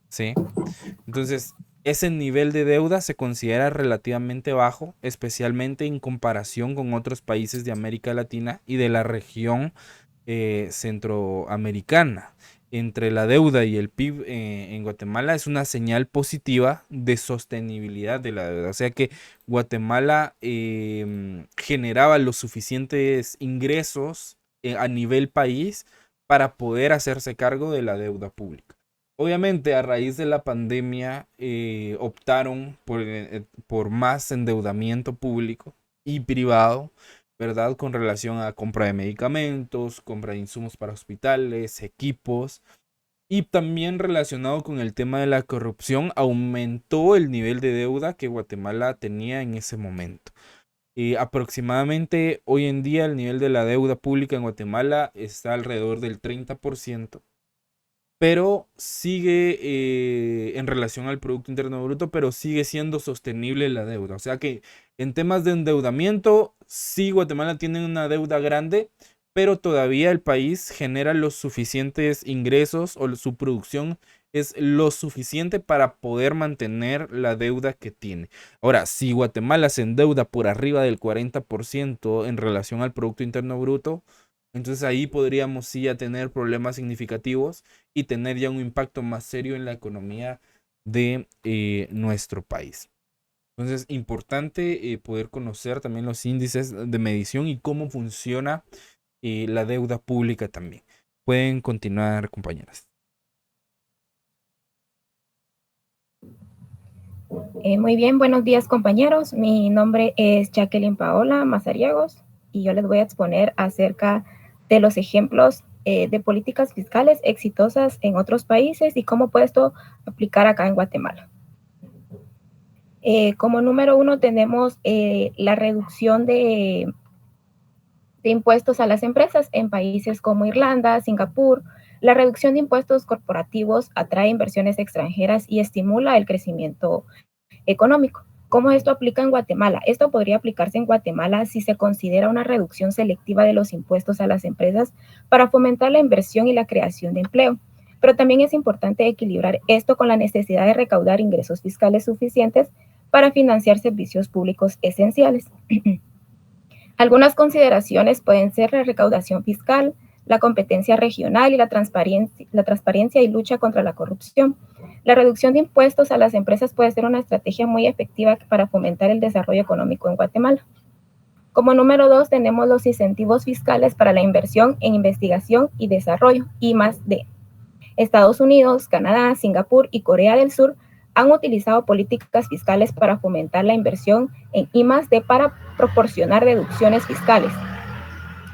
¿sí? Entonces, ese nivel de deuda se considera relativamente bajo, especialmente en comparación con otros países de América Latina y de la región centroamericana. entre la deuda y el PIB en Guatemala es una señal positiva de sostenibilidad de la deuda. O sea que Guatemala generaba los suficientes ingresos a nivel país para poder hacerse cargo de la deuda pública. Obviamente, a raíz de la pandemia, optaron por más endeudamiento público y privado, ¿verdad? Con relación a compra de medicamentos, compra de insumos para hospitales, equipos. Y también relacionado con el tema de la corrupción, aumentó el nivel de deuda que Guatemala tenía en ese momento. Aproximadamente hoy en día el nivel de la deuda pública en Guatemala está alrededor del 30%, pero sigue en relación al Producto Interno Bruto, pero sigue siendo sostenible la deuda. O sea que en temas de endeudamiento, sí, Guatemala tiene una deuda grande, pero todavía el país genera los suficientes ingresos o su producción es lo suficiente para poder mantener la deuda que tiene. Ahora, si Guatemala se endeuda por arriba del 40% en relación al Producto Interno Bruto, entonces ahí podríamos sí ya tener problemas significativos y tener ya un impacto más serio en la economía de nuestro país. Entonces, importante poder conocer también los índices de medición y cómo funciona la deuda pública también. Pueden continuar, compañeras. Muy bien, buenos días compañeros. Mi nombre es Jacqueline Paola Mazariegos y yo les voy a exponer acerca de los ejemplos de políticas fiscales exitosas en otros países y cómo puede esto aplicar acá en Guatemala. Como número 1 tenemos la reducción de impuestos a las empresas en países como Irlanda, Singapur. La reducción de impuestos corporativos atrae inversiones extranjeras y estimula el crecimiento económico. ¿Cómo esto aplica en Guatemala? Esto podría aplicarse en Guatemala si se considera una reducción selectiva de los impuestos a las empresas para fomentar la inversión y la creación de empleo. Pero también es importante equilibrar esto con la necesidad de recaudar ingresos fiscales suficientes para financiar servicios públicos esenciales. Algunas consideraciones pueden ser la recaudación fiscal, la competencia regional y la transparencia y lucha contra la corrupción. La reducción de impuestos a las empresas puede ser una estrategia muy efectiva para fomentar el desarrollo económico en Guatemala. Como número 2 tenemos los incentivos fiscales para la inversión en investigación y desarrollo, I+D. Estados Unidos, Canadá, Singapur y Corea del Sur han utilizado políticas fiscales para fomentar la inversión en I+D para proporcionar deducciones fiscales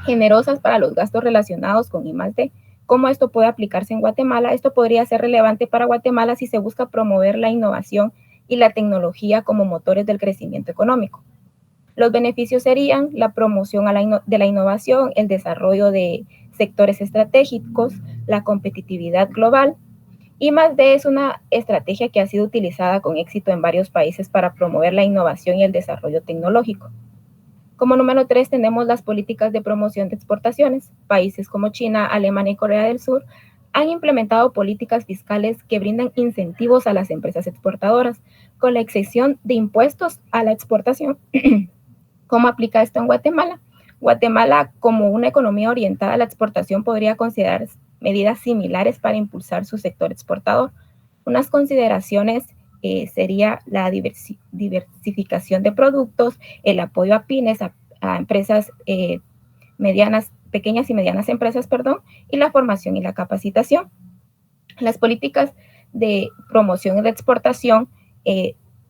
generosas para los gastos relacionados con I+D. ¿Cómo esto puede aplicarse en Guatemala? Esto podría ser relevante para Guatemala si se busca promover la innovación y la tecnología como motores del crecimiento económico. Los beneficios serían la promoción de la innovación, el desarrollo de sectores estratégicos, la competitividad global. I+D es una estrategia que ha sido utilizada con éxito en varios países para promover la innovación y el desarrollo tecnológico. Como número 3 tenemos las políticas de promoción de exportaciones. Países como China, Alemania y Corea del Sur han implementado políticas fiscales que brindan incentivos a las empresas exportadoras, con la exención de impuestos a la exportación. ¿Cómo aplica esto en Guatemala? Guatemala, como una economía orientada a la exportación, podría considerar medidas similares para impulsar su sector exportador. Unas consideraciones sería la diversificación de productos, el apoyo a pymes, a empresas medianas, pequeñas y medianas empresas, y la formación y la capacitación. Las políticas de promoción y de exportación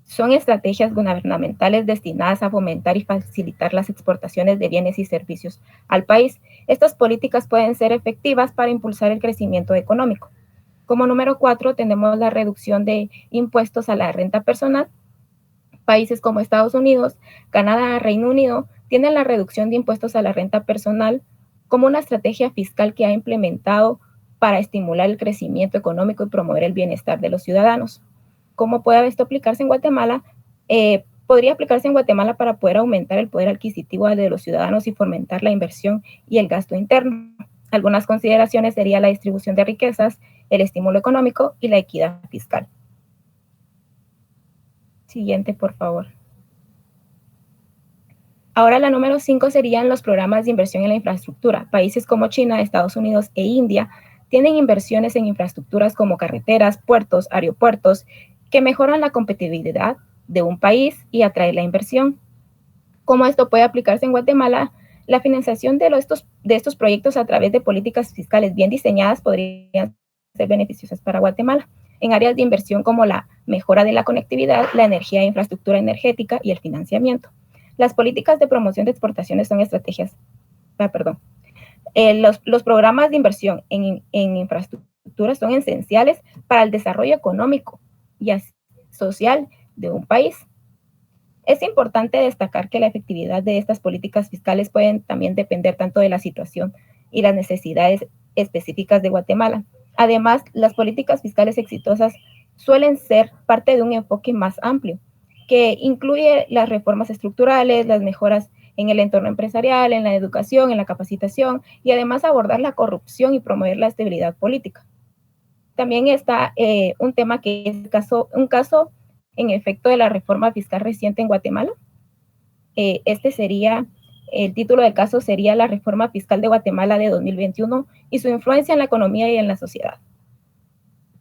son estrategias gubernamentales destinadas a fomentar y facilitar las exportaciones de bienes y servicios al país. Estas políticas pueden ser efectivas para impulsar el crecimiento económico. Como número 4 tenemos la reducción de impuestos a la renta personal. Países como Estados Unidos, Canadá, Reino Unido tienen la reducción de impuestos a la renta personal como una estrategia fiscal que ha implementado para estimular el crecimiento económico y promover el bienestar de los ciudadanos. ¿Cómo puede esto aplicarse en Guatemala? Podría aplicarse en Guatemala para poder aumentar el poder adquisitivo de los ciudadanos y fomentar la inversión y el gasto interno. Algunas consideraciones serían la distribución de riquezas, el estímulo económico y la equidad fiscal. Siguiente, por favor. Ahora la número 5 serían los programas de inversión en la infraestructura. Países como China, Estados Unidos e India tienen inversiones en infraestructuras como carreteras, puertos, aeropuertos, que mejoran la competitividad de un país y atraen la inversión. ¿Cómo esto puede aplicarse en Guatemala? La financiación de estos proyectos a través de políticas fiscales bien diseñadas podrían ser beneficiosas para Guatemala en áreas de inversión como la mejora de la conectividad, la energía e infraestructura energética y el financiamiento. Las políticas de promoción de exportaciones son estrategias, los programas de inversión en infraestructura son esenciales para el desarrollo económico y social de un país. Es importante destacar que la efectividad de estas políticas fiscales pueden también depender tanto de la situación y las necesidades específicas de Guatemala. Además, las políticas fiscales exitosas suelen ser parte de un enfoque más amplio, que incluye las reformas estructurales, las mejoras en el entorno empresarial, en la educación, en la capacitación, y además abordar la corrupción y promover la estabilidad política. También está un tema que es un caso en efecto de la reforma fiscal reciente en Guatemala. El título del caso sería La Reforma Fiscal de Guatemala de 2021 y su influencia en la economía y en la sociedad.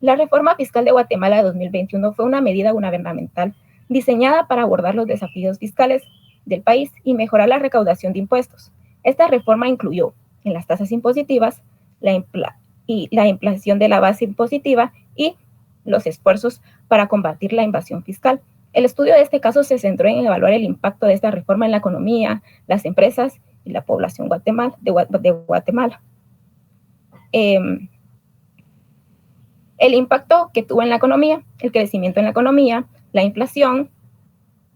La Reforma Fiscal de Guatemala de 2021 fue una medida gubernamental diseñada para abordar los desafíos fiscales del país y mejorar la recaudación de impuestos. Esta reforma incluyó en las tasas impositivas la inflación de la base impositiva y los esfuerzos para combatir la invasión fiscal. El estudio de este caso se centró en evaluar el impacto de esta reforma en la economía, las empresas y la población de Guatemala. El impacto que tuvo en la economía, el crecimiento en la economía, la inflación,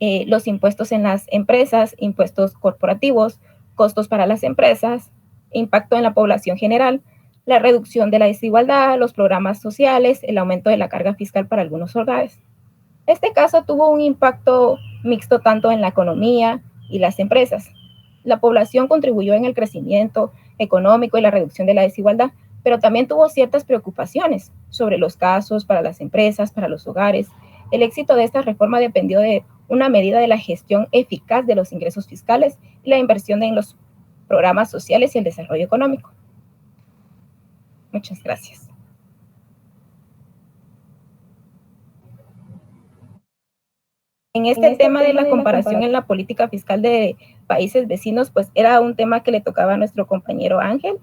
los impuestos en las empresas, impuestos corporativos, costos para las empresas, impacto en la población general, la reducción de la desigualdad, los programas sociales, el aumento de la carga fiscal para algunos hogares. Este caso tuvo un impacto mixto tanto en la economía y las empresas. La población contribuyó en el crecimiento económico y la reducción de la desigualdad, pero también tuvo ciertas preocupaciones sobre los casos para las empresas, para los hogares. El éxito de esta reforma dependió de una medida de la gestión eficaz de los ingresos fiscales y la inversión en los programas sociales y el desarrollo económico. Muchas gracias. En este tema de la comparación en la política fiscal de países vecinos, pues era un tema que le tocaba a nuestro compañero Ángel.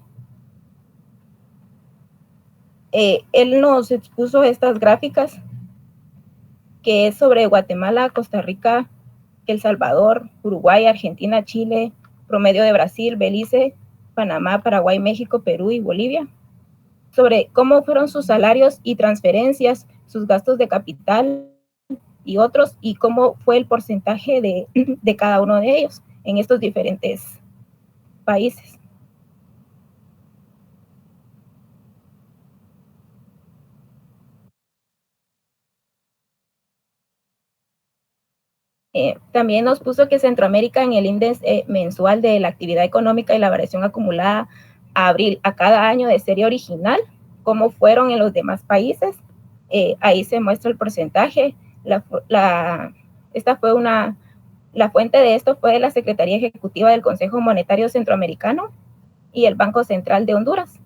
Él nos expuso estas gráficas, que es sobre Guatemala, Costa Rica, El Salvador, Uruguay, Argentina, Chile, promedio de Brasil, Belice, Panamá, Paraguay, México, Perú y Bolivia, sobre cómo fueron sus salarios y transferencias, sus gastos de capital y otros, y cómo fue el porcentaje de cada uno de ellos en estos diferentes países. También nos puso que Centroamérica en el índice mensual de la actividad económica y la variación acumulada a abril a cada año de serie original, cómo fueron en los demás países. Ahí se muestra el porcentaje. La fuente de esto fue la Secretaría Ejecutiva del Consejo Monetario Centroamericano y el Banco Central de Honduras.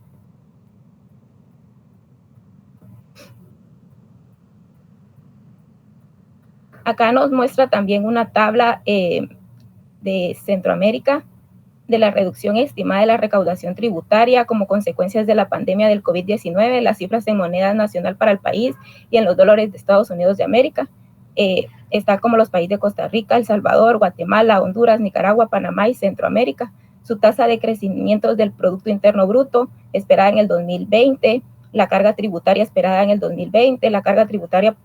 Acá nos muestra también una tabla de Centroamérica de la reducción estimada de la recaudación tributaria como consecuencias de la pandemia del COVID-19, las cifras en moneda nacional para el país y en los dólares de Estados Unidos de América. Está como los países de Costa Rica, El Salvador, Guatemala, Honduras, Nicaragua, Panamá y Centroamérica. Su tasa de crecimiento del Producto Interno Bruto esperada en el 2020, la carga tributaria esperada en el 2020, la carga tributaria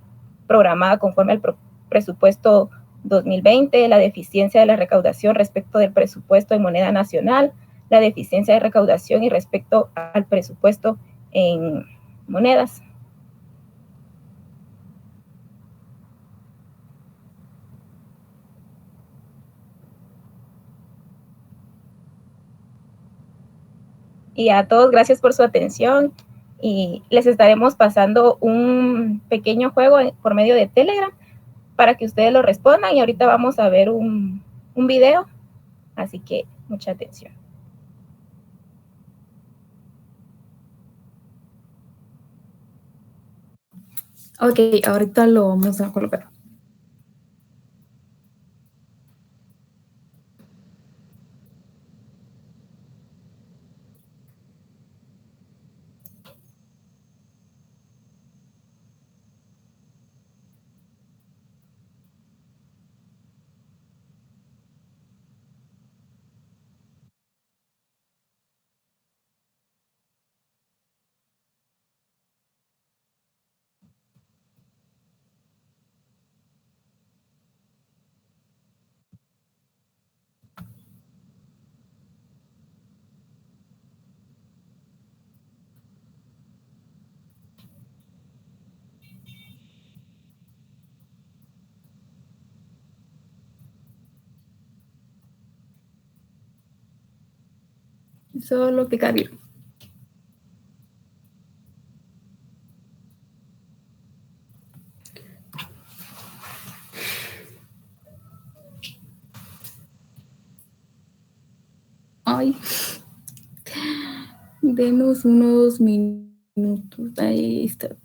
programada conforme al presupuesto 2020, la deficiencia de la recaudación respecto del presupuesto en moneda nacional, la deficiencia de recaudación y respecto al presupuesto en monedas. Y a todos, gracias por su atención y les estaremos pasando un pequeño juego por medio de Telegram para que ustedes lo respondan y ahorita vamos a ver un video, así que mucha atención. Ok, ahorita lo vamos a colocar. Solo clicar bien. Ay, denos unos minutos. Ahí está.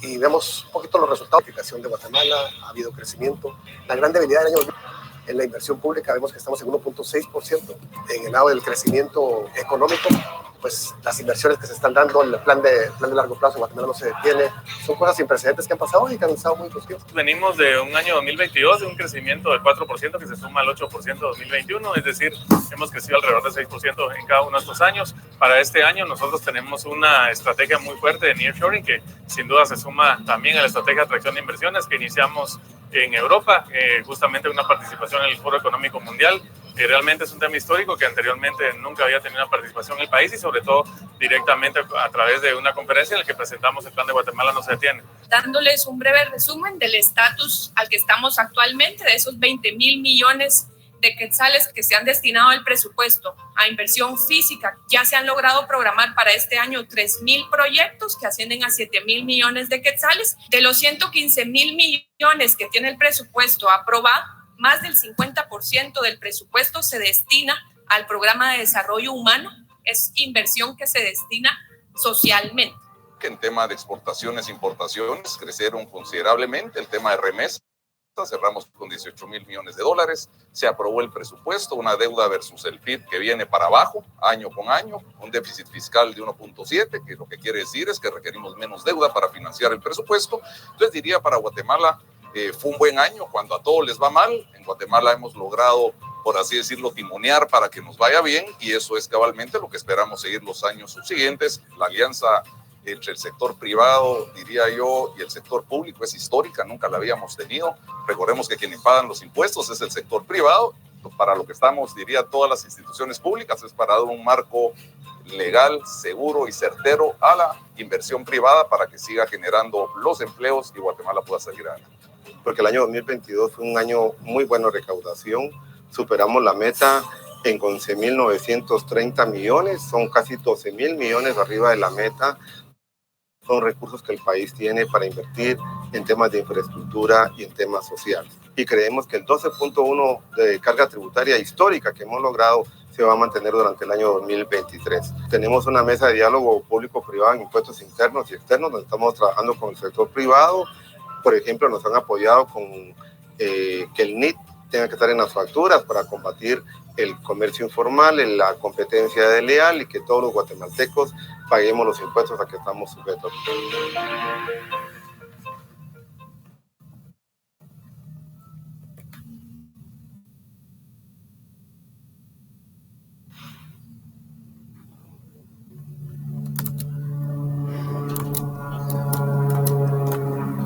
Y vemos un poquito los resultados de la aplicación de Guatemala. Ha habido crecimiento. La gran debilidad del año en la inversión pública, vemos que estamos en 1.6%. En el lado del crecimiento económico, pues las inversiones que se están dando, el plan de largo plazo en Guatemala no se detiene. Son cosas sin precedentes que han pasado y que han estado muy positivos. Venimos de un año 2022 de un crecimiento del 4% que se suma al 8% de 2021, es decir, hemos crecido alrededor del 6% en cada uno de estos años. Para este año nosotros tenemos una estrategia muy fuerte de nearshoring que sin duda se suma también a la estrategia de atracción de inversiones que iniciamos en Europa, justamente una participación en el Foro Económico Mundial. Realmente es un tema histórico que anteriormente nunca había tenido una participación en el país y sobre todo directamente a través de una conferencia en la que presentamos el plan de Guatemala no se detiene. Dándoles un breve resumen del estatus al que estamos actualmente, de esos 20,000 millones de quetzales que se han destinado al presupuesto a inversión física. Ya se han logrado programar para este año 3,000 proyectos que ascienden a 7,000 millones de quetzales. De los 115,000 millones que tiene el presupuesto aprobado, más del 50% del presupuesto se destina al programa de desarrollo humano. Es inversión que se destina socialmente. En tema de exportaciones e importaciones crecieron considerablemente. El tema de remesas, cerramos con 18,000 millones de dólares. Se aprobó el presupuesto, una deuda versus el PIB que viene para abajo año con año, un déficit fiscal de 1.7, que lo que quiere decir es que requerimos menos deuda para financiar el presupuesto. Entonces diría para Guatemala fue un buen año. Cuando a todos les va mal, en Guatemala hemos logrado, por así decirlo, timonear para que nos vaya bien, y eso es cabalmente lo que esperamos seguir los años subsiguientes. La alianza entre el sector privado, diría yo, y el sector público es histórica, nunca la habíamos tenido. Recordemos que quienes pagan los impuestos es el sector privado. Para lo que estamos, diría, todas las instituciones públicas es para dar un marco legal, seguro y certero a la inversión privada para que siga generando los empleos y Guatemala pueda salir adelante. Porque el año 2022 fue un año muy bueno de recaudación. Superamos la meta en 11,930 millones, son casi 12,000 millones arriba de la meta. Son recursos que el país tiene para invertir en temas de infraestructura y en temas sociales. Y creemos que el 12.1 de carga tributaria histórica que hemos logrado se va a mantener durante el año 2023. Tenemos una mesa de diálogo público-privado en impuestos internos y externos, donde estamos trabajando con el sector privado. Por ejemplo, nos han apoyado con que el NIT tenga que estar en las facturas para combatir el comercio informal, la competencia desleal y que todos los guatemaltecos paguemos los impuestos a que estamos sujetos.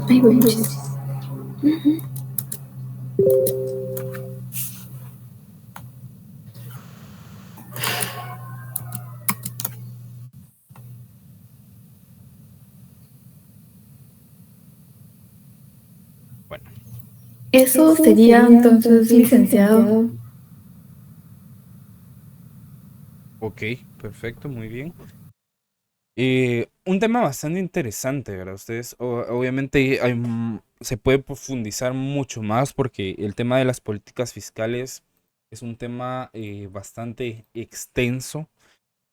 Ay, voy muchísimo. Bueno. Eso sería entonces, licenciado. Ok, perfecto, muy bien. Un tema bastante interesante, ¿verdad? Ustedes, obviamente, se puede profundizar mucho más porque el tema de las políticas fiscales es un tema bastante extenso,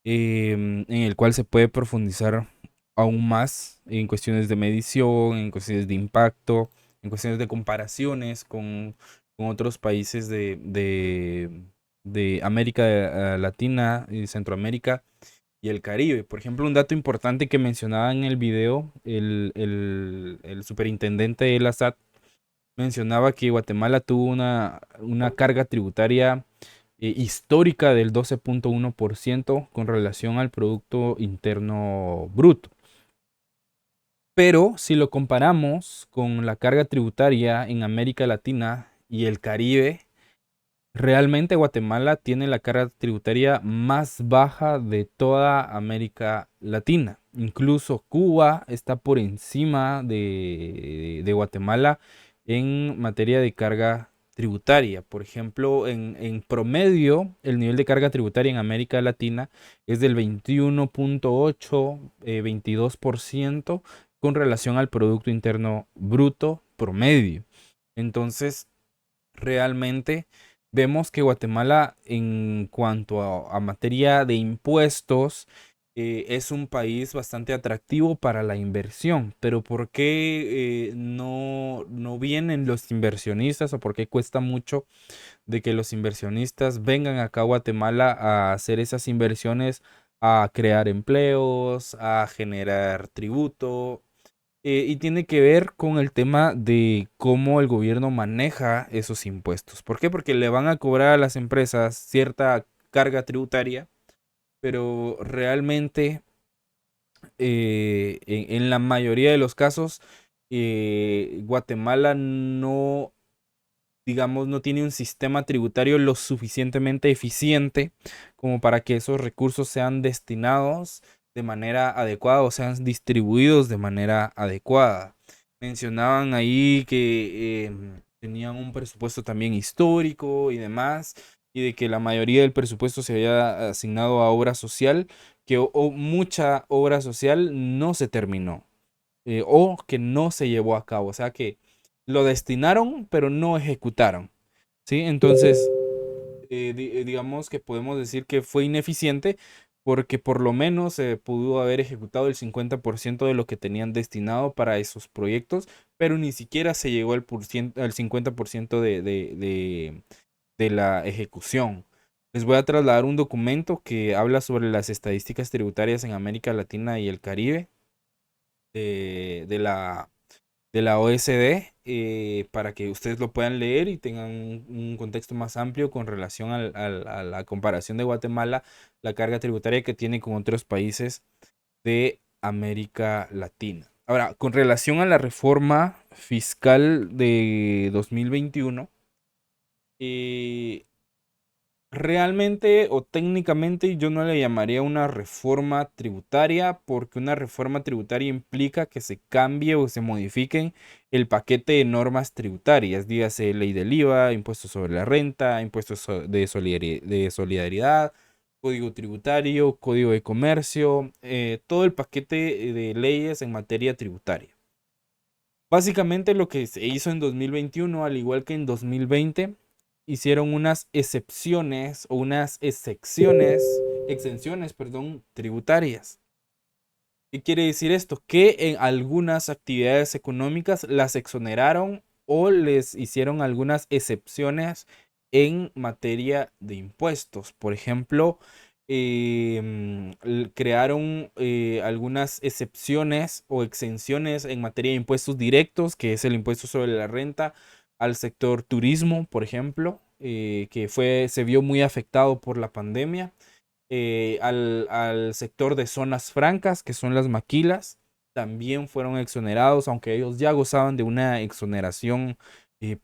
en el cual se puede profundizar aún más en cuestiones de medición, en cuestiones de impacto, en cuestiones de comparaciones con otros países de América Latina y Centroamérica y el Caribe. Por ejemplo, un dato importante que mencionaba en el video, el superintendente de la SAT mencionaba que Guatemala tuvo una carga tributaria histórica del 12.1% con relación al Producto Interno Bruto. Pero si lo comparamos con la carga tributaria en América Latina y el Caribe, realmente Guatemala tiene la carga tributaria más baja de toda América Latina. Incluso Cuba está por encima de Guatemala en materia de carga tributaria. Por ejemplo, en promedio, el nivel de carga tributaria en América Latina es del 21.8, 22% con relación al Producto Interno Bruto promedio. Entonces, realmente vemos que Guatemala en cuanto a materia de impuestos es un país bastante atractivo para la inversión. Pero ¿por qué no vienen los inversionistas o por qué cuesta mucho de que los inversionistas vengan acá a Guatemala a hacer esas inversiones, a crear empleos, a generar tributo? Y tiene que ver con el tema de cómo el gobierno maneja esos impuestos. ¿Por qué? Porque le van a cobrar a las empresas cierta carga tributaria, pero realmente en la mayoría de los casos Guatemala no, digamos, no tiene un sistema tributario lo suficientemente eficiente como para que esos recursos sean destinados de manera adecuada o sean distribuidos de manera adecuada. Mencionaban ahí que tenían un presupuesto también histórico y demás, y de que la mayoría del presupuesto se había asignado a obra social, que mucha obra social no se terminó o que no se llevó a cabo, o sea que lo destinaron pero no ejecutaron, ¿sí? Entonces, digamos que podemos decir que fue ineficiente porque por lo menos se pudo haber ejecutado el 50% de lo que tenían destinado para esos proyectos, pero ni siquiera se llegó al 50% de la ejecución. Les voy a trasladar un documento que habla sobre las estadísticas tributarias en América Latina y el Caribe de la OSD, para que ustedes lo puedan leer y tengan un contexto más amplio con relación a la comparación de Guatemala, la carga tributaria que tiene con otros países de América Latina. Ahora, con relación a la reforma fiscal de 2021, realmente o técnicamente yo no le llamaría una reforma tributaria, porque una reforma tributaria implica que se cambie o se modifiquen el paquete de normas tributarias, dígase ley del IVA, impuestos sobre la renta, impuestos de solidaridad, código tributario, código de comercio, todo el paquete de leyes en materia tributaria. Básicamente lo que se hizo en 2021, al igual que en 2020, hicieron unas excepciones o unas exenciones, tributarias. ¿Qué quiere decir esto? Que en algunas actividades económicas las exoneraron o les hicieron algunas excepciones en materia de impuestos. Por ejemplo, crearon algunas excepciones o exenciones en materia de impuestos directos, que es el impuesto sobre la renta, al sector turismo, por ejemplo, que se vio muy afectado por la pandemia, al sector de zonas francas, que son las maquilas, también fueron exonerados, aunque ellos ya gozaban de una exoneración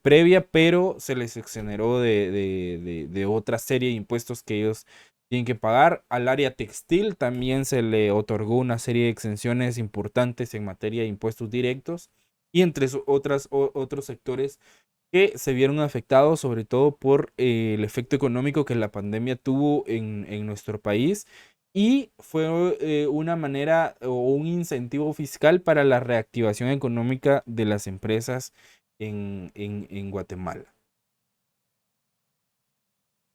previa, pero se les exoneró de otra serie de impuestos que ellos tienen que pagar. Al área textil también se le otorgó una serie de exenciones importantes en materia de impuestos directos, y entre otros sectores que se vieron afectados sobre todo por el efecto económico que la pandemia tuvo en nuestro país y fue una manera o un incentivo fiscal para la reactivación económica de las empresas en Guatemala.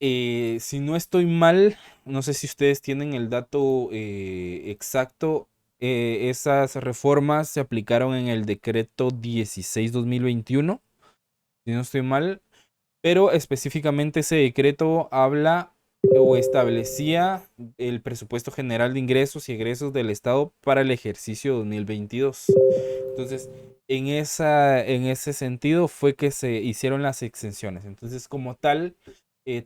Si no estoy mal, no sé si ustedes tienen el dato exacto, esas reformas se aplicaron en el decreto 16/2021, si no estoy mal, pero específicamente ese decreto habla o establecía el presupuesto general de ingresos y egresos del Estado para el ejercicio 2022. Entonces, en ese sentido fue que se hicieron las exenciones. Entonces, como tal,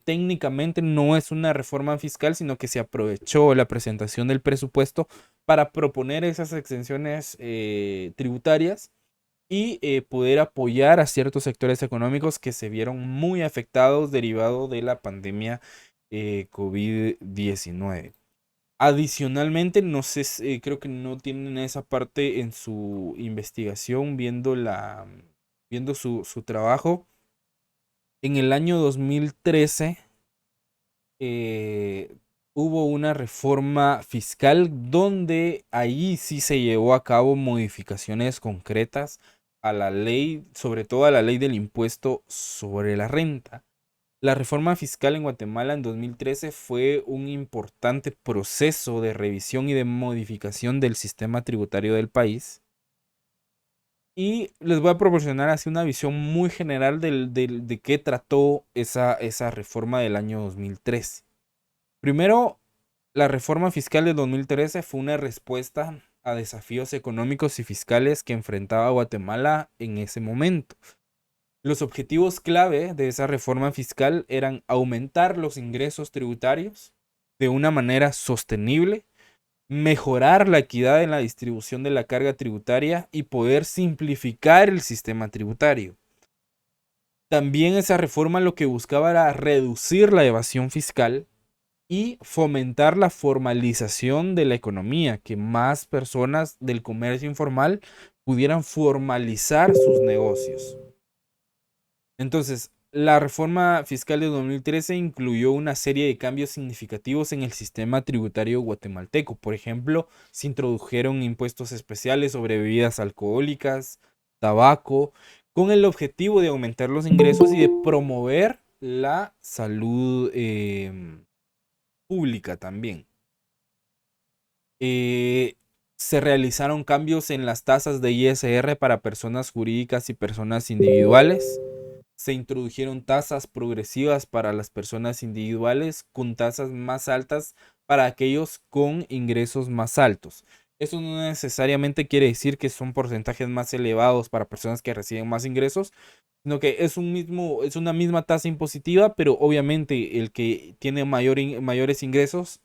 técnicamente no es una reforma fiscal, sino que se aprovechó la presentación del presupuesto para proponer esas exenciones tributarias y poder apoyar a ciertos sectores económicos que se vieron muy afectados derivado de la pandemia COVID-19. Adicionalmente, no sé, creo que no tienen esa parte en su investigación, viendo su trabajo. En el año 2013 hubo una reforma fiscal donde ahí sí se llevó a cabo modificaciones concretas a la ley, sobre todo a la ley del impuesto sobre la renta. La reforma fiscal en Guatemala en 2013 fue un importante proceso de revisión y de modificación del sistema tributario del país. Y les voy a proporcionar así una visión muy general de qué trató esa reforma del año 2013. Primero, la reforma fiscal de 2013 fue una respuesta a desafíos económicos y fiscales que enfrentaba Guatemala en ese momento. Los objetivos clave de esa reforma fiscal eran aumentar los ingresos tributarios de una manera sostenible, mejorar la equidad en la distribución de la carga tributaria y poder simplificar el sistema tributario. También esa reforma lo que buscaba era reducir la evasión fiscal y fomentar la formalización de la economía, que más personas del comercio informal pudieran formalizar sus negocios. Entonces, la reforma fiscal de 2013 incluyó una serie de cambios significativos en el sistema tributario guatemalteco. Por ejemplo, se introdujeron impuestos especiales sobre bebidas alcohólicas, tabaco, con el objetivo de aumentar los ingresos y de promover la salud pública también. Se realizaron cambios en las tasas de ISR para personas jurídicas y personas individuales. Se introdujeron tasas progresivas para las personas individuales con tasas más altas para aquellos con ingresos más altos. Eso no necesariamente quiere decir que son porcentajes más elevados para personas que reciben más ingresos, sino que es una misma tasa impositiva, pero obviamente el que tiene mayores ingresos,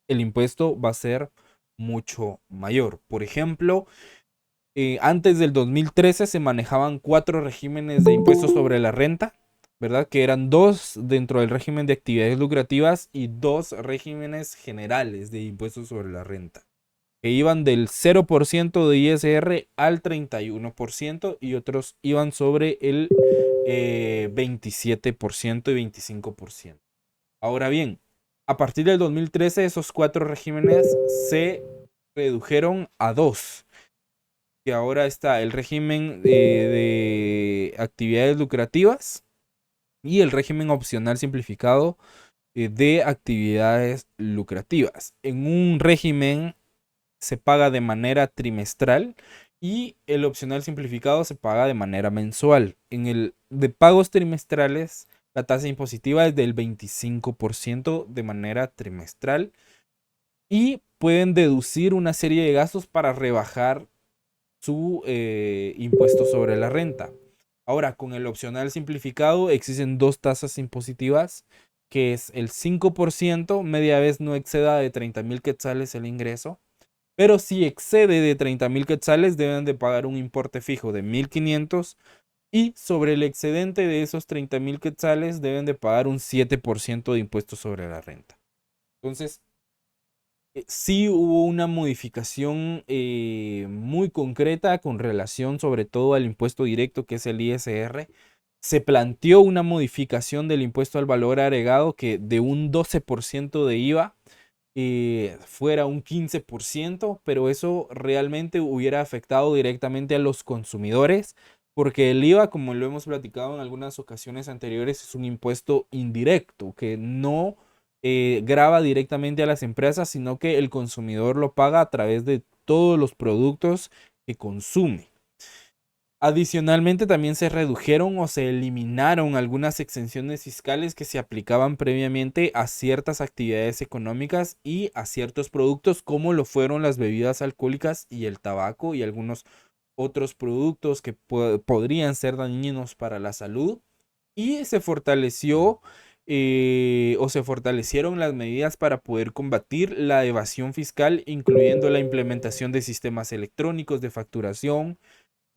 el impuesto va a ser mucho mayor. Por ejemplo, antes del 2013 se manejaban 4 regímenes de impuestos sobre la renta, ¿verdad? Que eran 2 dentro del régimen de actividades lucrativas y 2 regímenes generales de impuestos sobre la renta, que iban del 0% de ISR al 31% y otros iban sobre el 27% y 25%. Ahora bien, a partir del 2013 esos 4 regímenes se redujeron a 2. Que ahora está el régimen de actividades lucrativas y el régimen opcional simplificado de actividades lucrativas. En un régimen se paga de manera trimestral y el opcional simplificado se paga de manera mensual. En el de pagos trimestrales, la tasa impositiva es del 25% de manera trimestral y pueden deducir una serie de gastos para rebajar su impuesto sobre la renta. Ahora, con el opcional simplificado existen 2 tasas impositivas, que es el 5%, media vez no exceda de 30,000 quetzales el ingreso, pero si excede de 30,000 quetzales deben de pagar un importe fijo de 1,500 y sobre el excedente de esos 30,000 quetzales deben de pagar un 7% de impuesto sobre la renta. Entonces, sí hubo una modificación muy concreta con relación sobre todo al impuesto directo que es el ISR, se planteó una modificación del impuesto al valor agregado que de un 12% de IVA fuera un 15%, pero eso realmente hubiera afectado directamente a los consumidores, porque el IVA, como lo hemos platicado en algunas ocasiones anteriores, es un impuesto indirecto que no grava directamente a las empresas, sino que el consumidor lo paga a través de todos los productos que consume. Adicionalmente, también se redujeron o se eliminaron algunas exenciones fiscales que se aplicaban previamente a ciertas actividades económicas y a ciertos productos, como lo fueron las bebidas alcohólicas y el tabaco y algunos otros productos que podrían ser dañinos para la salud. Y se fortaleció o se fortalecieron las medidas para poder combatir la evasión fiscal, incluyendo la implementación de sistemas electrónicos de facturación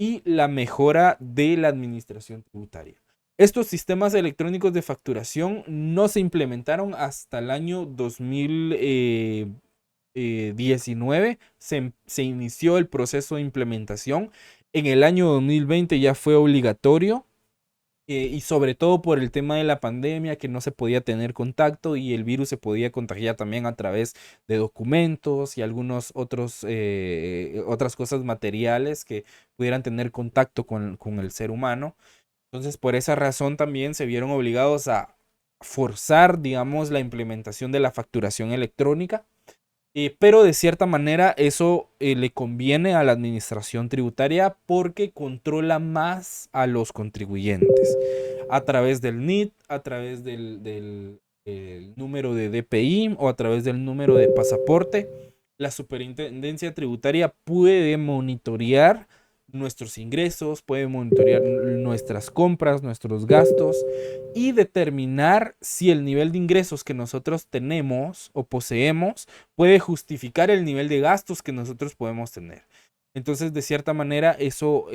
y la mejora de la administración tributaria. Estos sistemas electrónicos de facturación no se implementaron hasta el año 2019. Se inició el proceso de implementación. En el año 2020 ya fue obligatorio. Y sobre todo por el tema de la pandemia, que no se podía tener contacto y el virus se podía contagiar también a través de documentos y algunos otros otras cosas materiales que pudieran tener contacto con el ser humano. Entonces, por esa razón también se vieron obligados a forzar, digamos, la implementación de la facturación electrónica. Pero de cierta manera eso le conviene a la administración tributaria porque controla más a los contribuyentes a través del NIT, a través del número de DPI o a través del número de pasaporte. La superintendencia tributaria puede monitorear nuestros ingresos, puede monitorear nuestras compras, nuestros gastos y determinar si el nivel de ingresos que nosotros tenemos o poseemos puede justificar el nivel de gastos que nosotros podemos tener. Entonces, de cierta manera, eso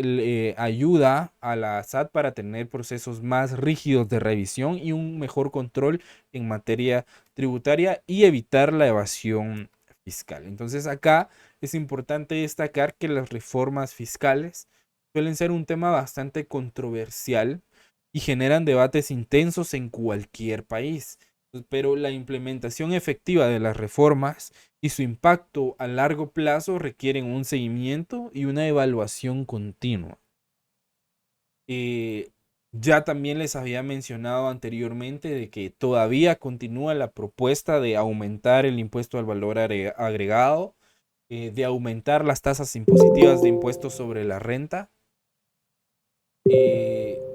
ayuda a la SAT para tener procesos más rígidos de revisión y un mejor control en materia tributaria y evitar la evasión fiscal. Entonces, acá es importante destacar que las reformas fiscales suelen ser un tema bastante controversial y generan debates intensos en cualquier país. Pero la implementación efectiva de las reformas y su impacto a largo plazo requieren un seguimiento y una evaluación continua. Ya también les había mencionado anteriormente de que todavía continúa la propuesta de aumentar el impuesto al valor agregado, de aumentar las tasas impositivas de impuestos sobre la renta,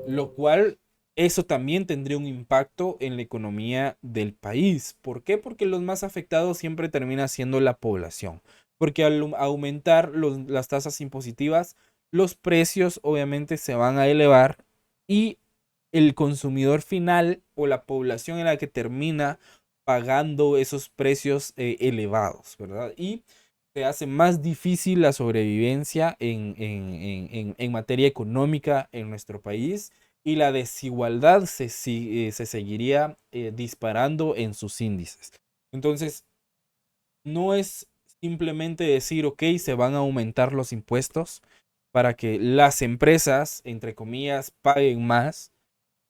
lo cual eso también tendría un impacto en la economía del país. ¿Por qué? Porque los más afectados siempre termina siendo la población. Porque al aumentar las tasas impositivas, los precios obviamente se van a elevar y el consumidor final o la población en la que termina pagando esos precios elevados, ¿verdad? Y se hace más difícil la sobrevivencia en materia económica en nuestro país y la desigualdad se seguiría disparando en sus índices. Entonces, no es simplemente decir, ok, se van a aumentar los impuestos para que las empresas, entre comillas, paguen más,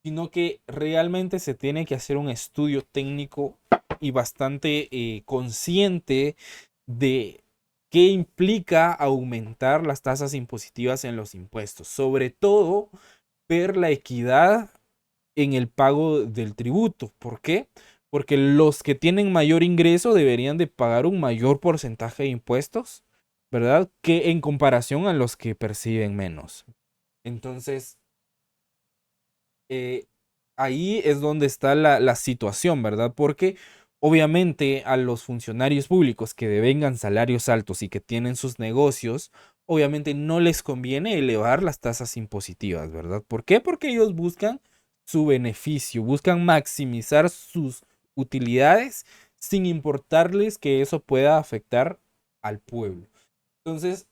sino que realmente se tiene que hacer un estudio técnico y bastante consciente de qué implica aumentar las tasas impositivas en los impuestos. Sobre todo, ver la equidad en el pago del tributo. ¿Por qué? Porque los que tienen mayor ingreso deberían de pagar un mayor porcentaje de impuestos, ¿verdad? Que en comparación a los que perciben menos. Entonces, ahí es donde está la situación, ¿verdad? Porque obviamente a los funcionarios públicos que devengan salarios altos y que tienen sus negocios, obviamente no les conviene elevar las tasas impositivas, ¿verdad? ¿Por qué? Porque ellos buscan su beneficio, buscan maximizar sus utilidades sin importarles que eso pueda afectar al pueblo. Entonces,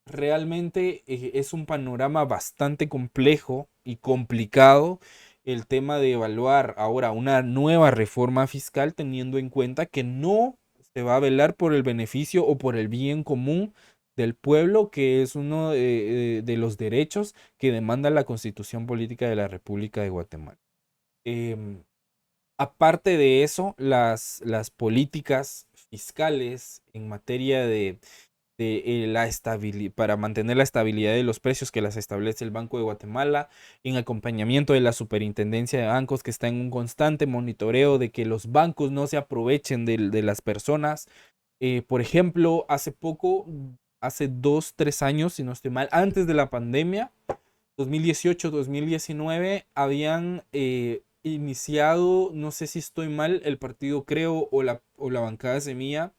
realmente es un panorama bastante complejo y complicado el tema de evaluar ahora una nueva reforma fiscal teniendo en cuenta que no se va a velar por el beneficio o por el bien común del pueblo, que es uno de los derechos que demanda la Constitución Política de la República de Guatemala. Aparte de eso, las políticas fiscales en materia para mantener la estabilidad de los precios que las establece el Banco de Guatemala, en acompañamiento de la Superintendencia de Bancos, que está en un constante monitoreo de que los bancos no se aprovechen de las personas. Por ejemplo, hace 2, 3 años, si no estoy mal, antes de la pandemia, 2018, 2019, habían iniciado, no sé si estoy mal, el partido Creo o la bancada Semilla,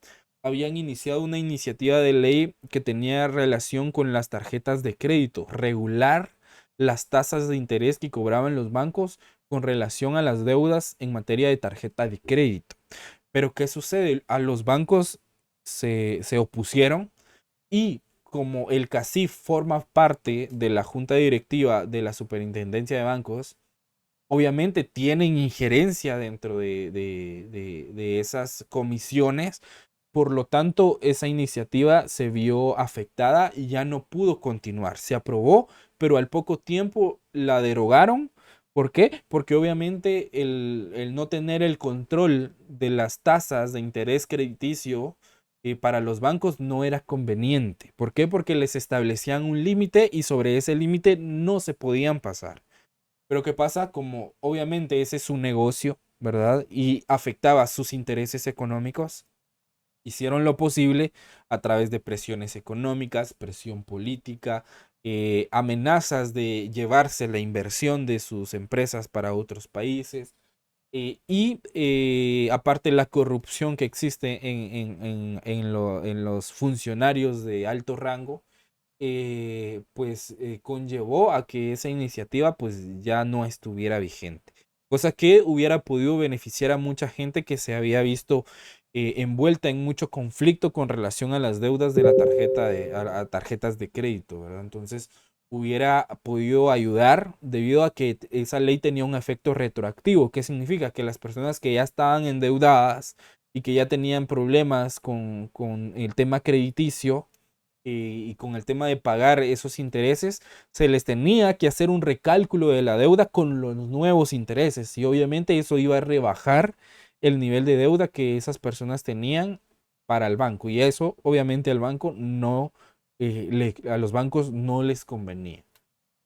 habían iniciado una iniciativa de ley que tenía relación con las tarjetas de crédito, regular las tasas de interés que cobraban los bancos con relación a las deudas en materia de tarjeta de crédito. Pero ¿qué sucede? A los bancos se opusieron, y como el CACIF forma parte de la junta directiva de la Superintendencia de Bancos, obviamente tienen injerencia dentro de esas comisiones. Por lo tanto, esa iniciativa se vio afectada y ya no pudo continuar. Se aprobó, pero al poco tiempo la derogaron. ¿Por qué? Porque obviamente el no tener el control de las tasas de interés crediticio para los bancos no era conveniente. ¿Por qué? Porque les establecían un límite y sobre ese límite no se podían pasar. Pero ¿qué pasa? Como obviamente ese es su negocio, ¿verdad? Y afectaba sus intereses económicos, hicieron lo posible a través de presiones económicas, presión política, amenazas de llevarse la inversión de sus empresas para otros países. Aparte la corrupción que existe en los funcionarios de alto rango, conllevó a que esa iniciativa pues ya no estuviera vigente. Cosa que hubiera podido beneficiar a mucha gente que se había visto envuelta en mucho conflicto con relación a las deudas de la a tarjetas de crédito, ¿verdad? Entonces hubiera podido ayudar debido a que esa ley tenía un efecto retroactivo. ¿Qué significa? Que las personas que ya estaban endeudadas y que ya tenían problemas con el tema crediticio, y con el tema de pagar esos intereses, se les tenía que hacer un recálculo de la deuda con los nuevos intereses, y obviamente eso iba a rebajar el nivel de deuda que esas personas tenían para el banco, y eso obviamente al banco no, a los bancos no les convenía.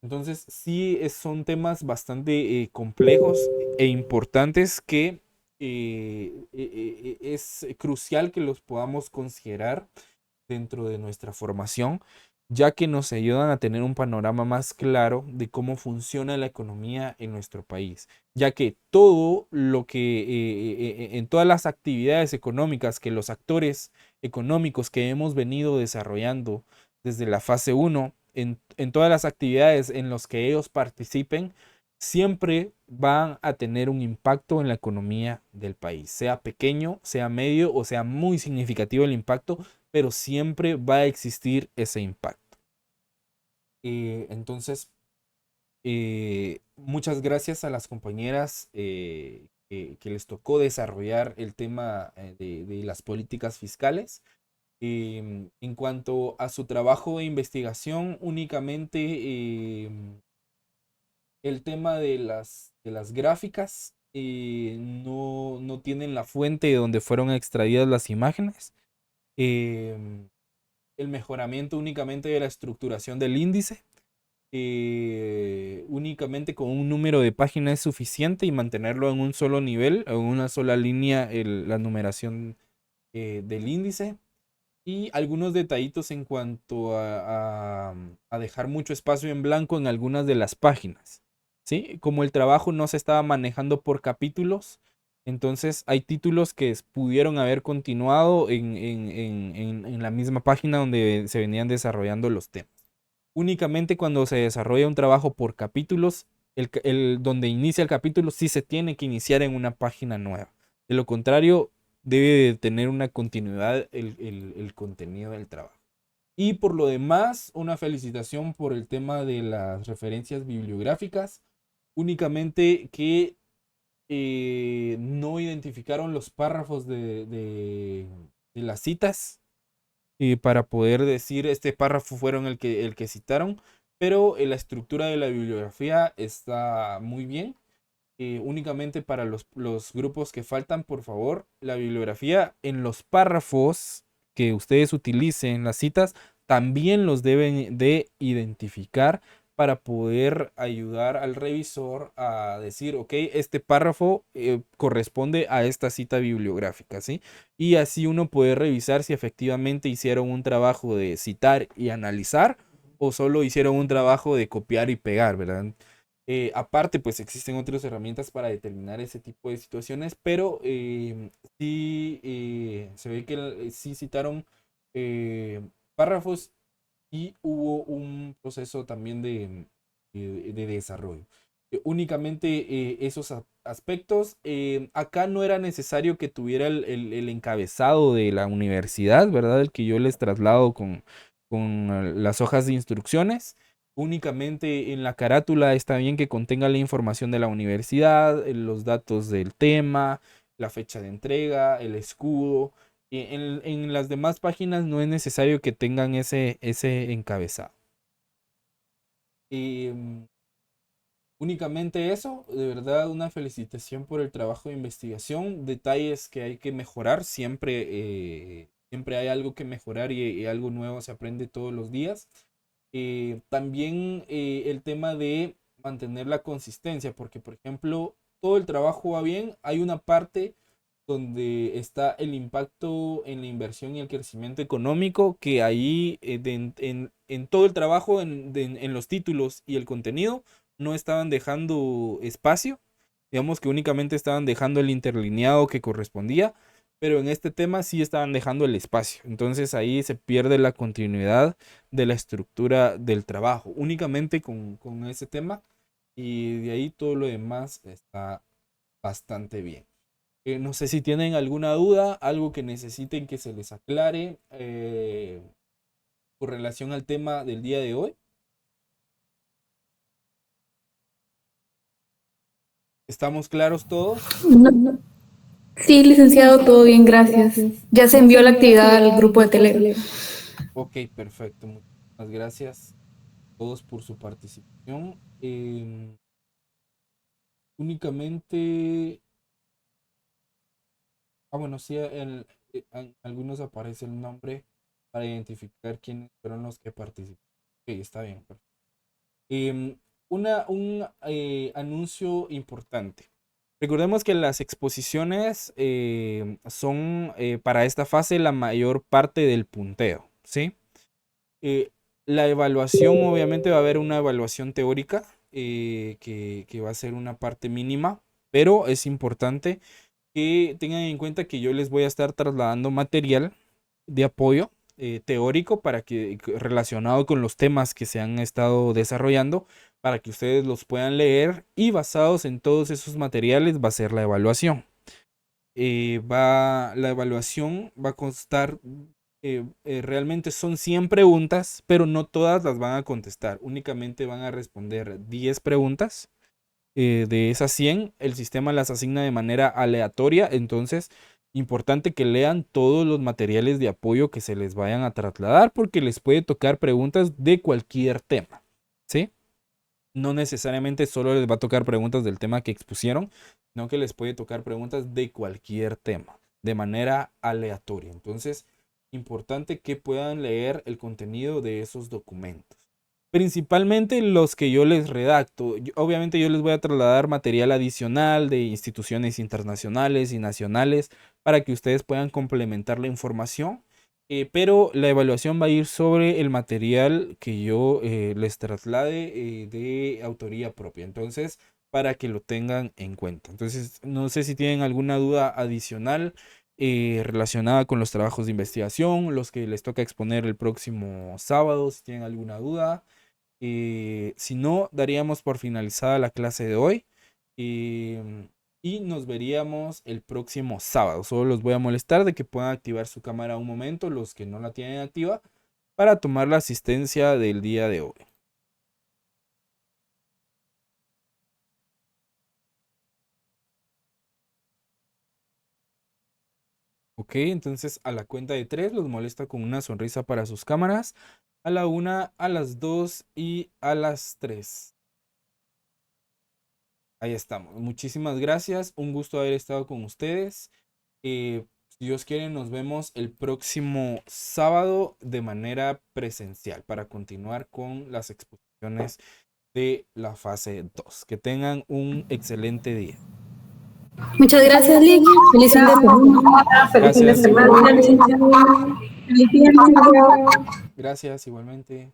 Entonces sí son temas bastante complejos e importantes que es crucial que los podamos considerar dentro de nuestra formación, ya que nos ayudan a tener un panorama más claro de cómo funciona la economía en nuestro país, ya que todo lo que en todas las actividades económicas que los actores económicos que hemos venido desarrollando desde la fase 1, en todas las actividades en las que ellos participen, siempre van a tener un impacto en la economía del país, sea pequeño, sea medio o sea muy significativo el impacto, pero siempre va a existir ese impacto. Entonces, muchas gracias a las compañeras que les tocó desarrollar el tema de las políticas fiscales. En cuanto a su trabajo de investigación, únicamente el tema de las gráficas, no tienen la fuente de donde fueron extraídas las imágenes. El mejoramiento únicamente de la estructuración del índice, únicamente con un número de páginas es suficiente, y mantenerlo en un solo nivel, en una sola línea, la numeración del índice, y algunos detallitos en cuanto a dejar mucho espacio en blanco en algunas de las páginas, ¿sí? Como el trabajo no se estaba manejando por capítulos, entonces hay títulos que pudieron haber continuado en la misma página donde se venían desarrollando los temas. Únicamente cuando se desarrolla un trabajo por capítulos, donde inicia el capítulo sí se tiene que iniciar en una página nueva. De lo contrario, debe de tener una continuidad el contenido del trabajo. Y por lo demás, una felicitación por el tema de las referencias bibliográficas. Únicamente que no identificaron los párrafos de las citas. para poder decir este párrafo fueron el que citaron, pero la estructura de la bibliografía está muy bien. Únicamente para los grupos que faltan, por favor, la bibliografía en los párrafos que ustedes utilicen, las citas, también los deben de identificar para poder ayudar al revisor a decir, ok, este párrafo corresponde a esta cita bibliográfica, ¿sí? Y así uno puede revisar si efectivamente hicieron un trabajo de citar y analizar o solo hicieron un trabajo de copiar y pegar, ¿verdad? Aparte, pues existen otras herramientas para determinar ese tipo de situaciones, pero sí se ve que sí citaron párrafos y hubo un proceso también de desarrollo. Únicamente esos aspectos. Acá no era necesario que tuviera el encabezado de la universidad, ¿verdad? El que yo les traslado con las hojas de instrucciones. Únicamente en la carátula está bien que contenga la información de la universidad, los datos del tema, la fecha de entrega, el escudo. En las demás páginas no es necesario que tengan ese encabezado. Únicamente eso, de verdad una felicitación por el trabajo de investigación, detalles que hay que mejorar, siempre hay algo que mejorar y algo nuevo se aprende todos los días. También el tema de mantener la consistencia, porque por ejemplo, todo el trabajo va bien, hay una parte donde está el impacto en la inversión y el crecimiento económico, que ahí en todo el trabajo, en los títulos y el contenido, no estaban dejando espacio, digamos que únicamente estaban dejando el interlineado que correspondía, pero en este tema sí estaban dejando el espacio. Entonces ahí se pierde la continuidad de la estructura del trabajo, únicamente con ese tema, y de ahí todo lo demás está bastante bien. No sé si tienen alguna duda, algo que necesiten que se les aclare con relación al tema del día de hoy. ¿Estamos claros todos? No. Sí, licenciado, todo bien, gracias. Ya se envió la actividad al grupo de Telegram. Ok, perfecto. Muchas gracias a todos por su participación. Únicamente, bueno, sí, en algunos aparece el nombre para identificar quiénes fueron los que participaron. Ok, está bien, perfecto. Un anuncio importante. Recordemos que las exposiciones son para esta fase la mayor parte del punteo, ¿sí? La evaluación, obviamente va a haber una evaluación teórica que va a ser una parte mínima, pero es importante que tengan en cuenta que yo les voy a estar trasladando material de apoyo teórico para que relacionado con los temas que se han estado desarrollando para que ustedes los puedan leer y basados en todos esos materiales va a ser la evaluación. La evaluación va a constar, realmente son 100 preguntas, pero no todas las van a contestar, únicamente van a responder 10 preguntas. De esas 100, el sistema las asigna de manera aleatoria, entonces importante que lean todos los materiales de apoyo que se les vayan a trasladar porque les puede tocar preguntas de cualquier tema, ¿sí? No necesariamente solo les va a tocar preguntas del tema que expusieron, sino que les puede tocar preguntas de cualquier tema, de manera aleatoria. Entonces, importante que puedan leer el contenido de esos documentos. Principalmente los que yo les redacto. Obviamente yo les voy a trasladar material adicional de instituciones internacionales y nacionales para que ustedes puedan complementar la información. Pero la evaluación va a ir sobre el material que yo les traslade de autoría propia. Entonces, para que lo tengan en cuenta. Entonces, no sé si tienen alguna duda adicional relacionada con los trabajos de investigación, los que les toca exponer el próximo sábado, si tienen alguna duda. Si no, daríamos por finalizada la clase de hoy. Y nos veríamos el próximo sábado. Solo los voy a molestar de que puedan activar su cámara un momento, los que no la tienen activa, para tomar la asistencia del día de hoy. Ok, entonces a la cuenta de 3 los molesta con una sonrisa para sus cámaras. A la 1, a las 2 y a las 3. Ahí estamos. Muchísimas gracias. Un gusto haber estado con ustedes. Si Dios quiere, nos vemos el próximo sábado de manera presencial para continuar con las exposiciones de la fase 2. Que tengan un excelente día. Muchas gracias, Lick. Feliz fin de semana. Feliz fin de semana. Gracias, igualmente.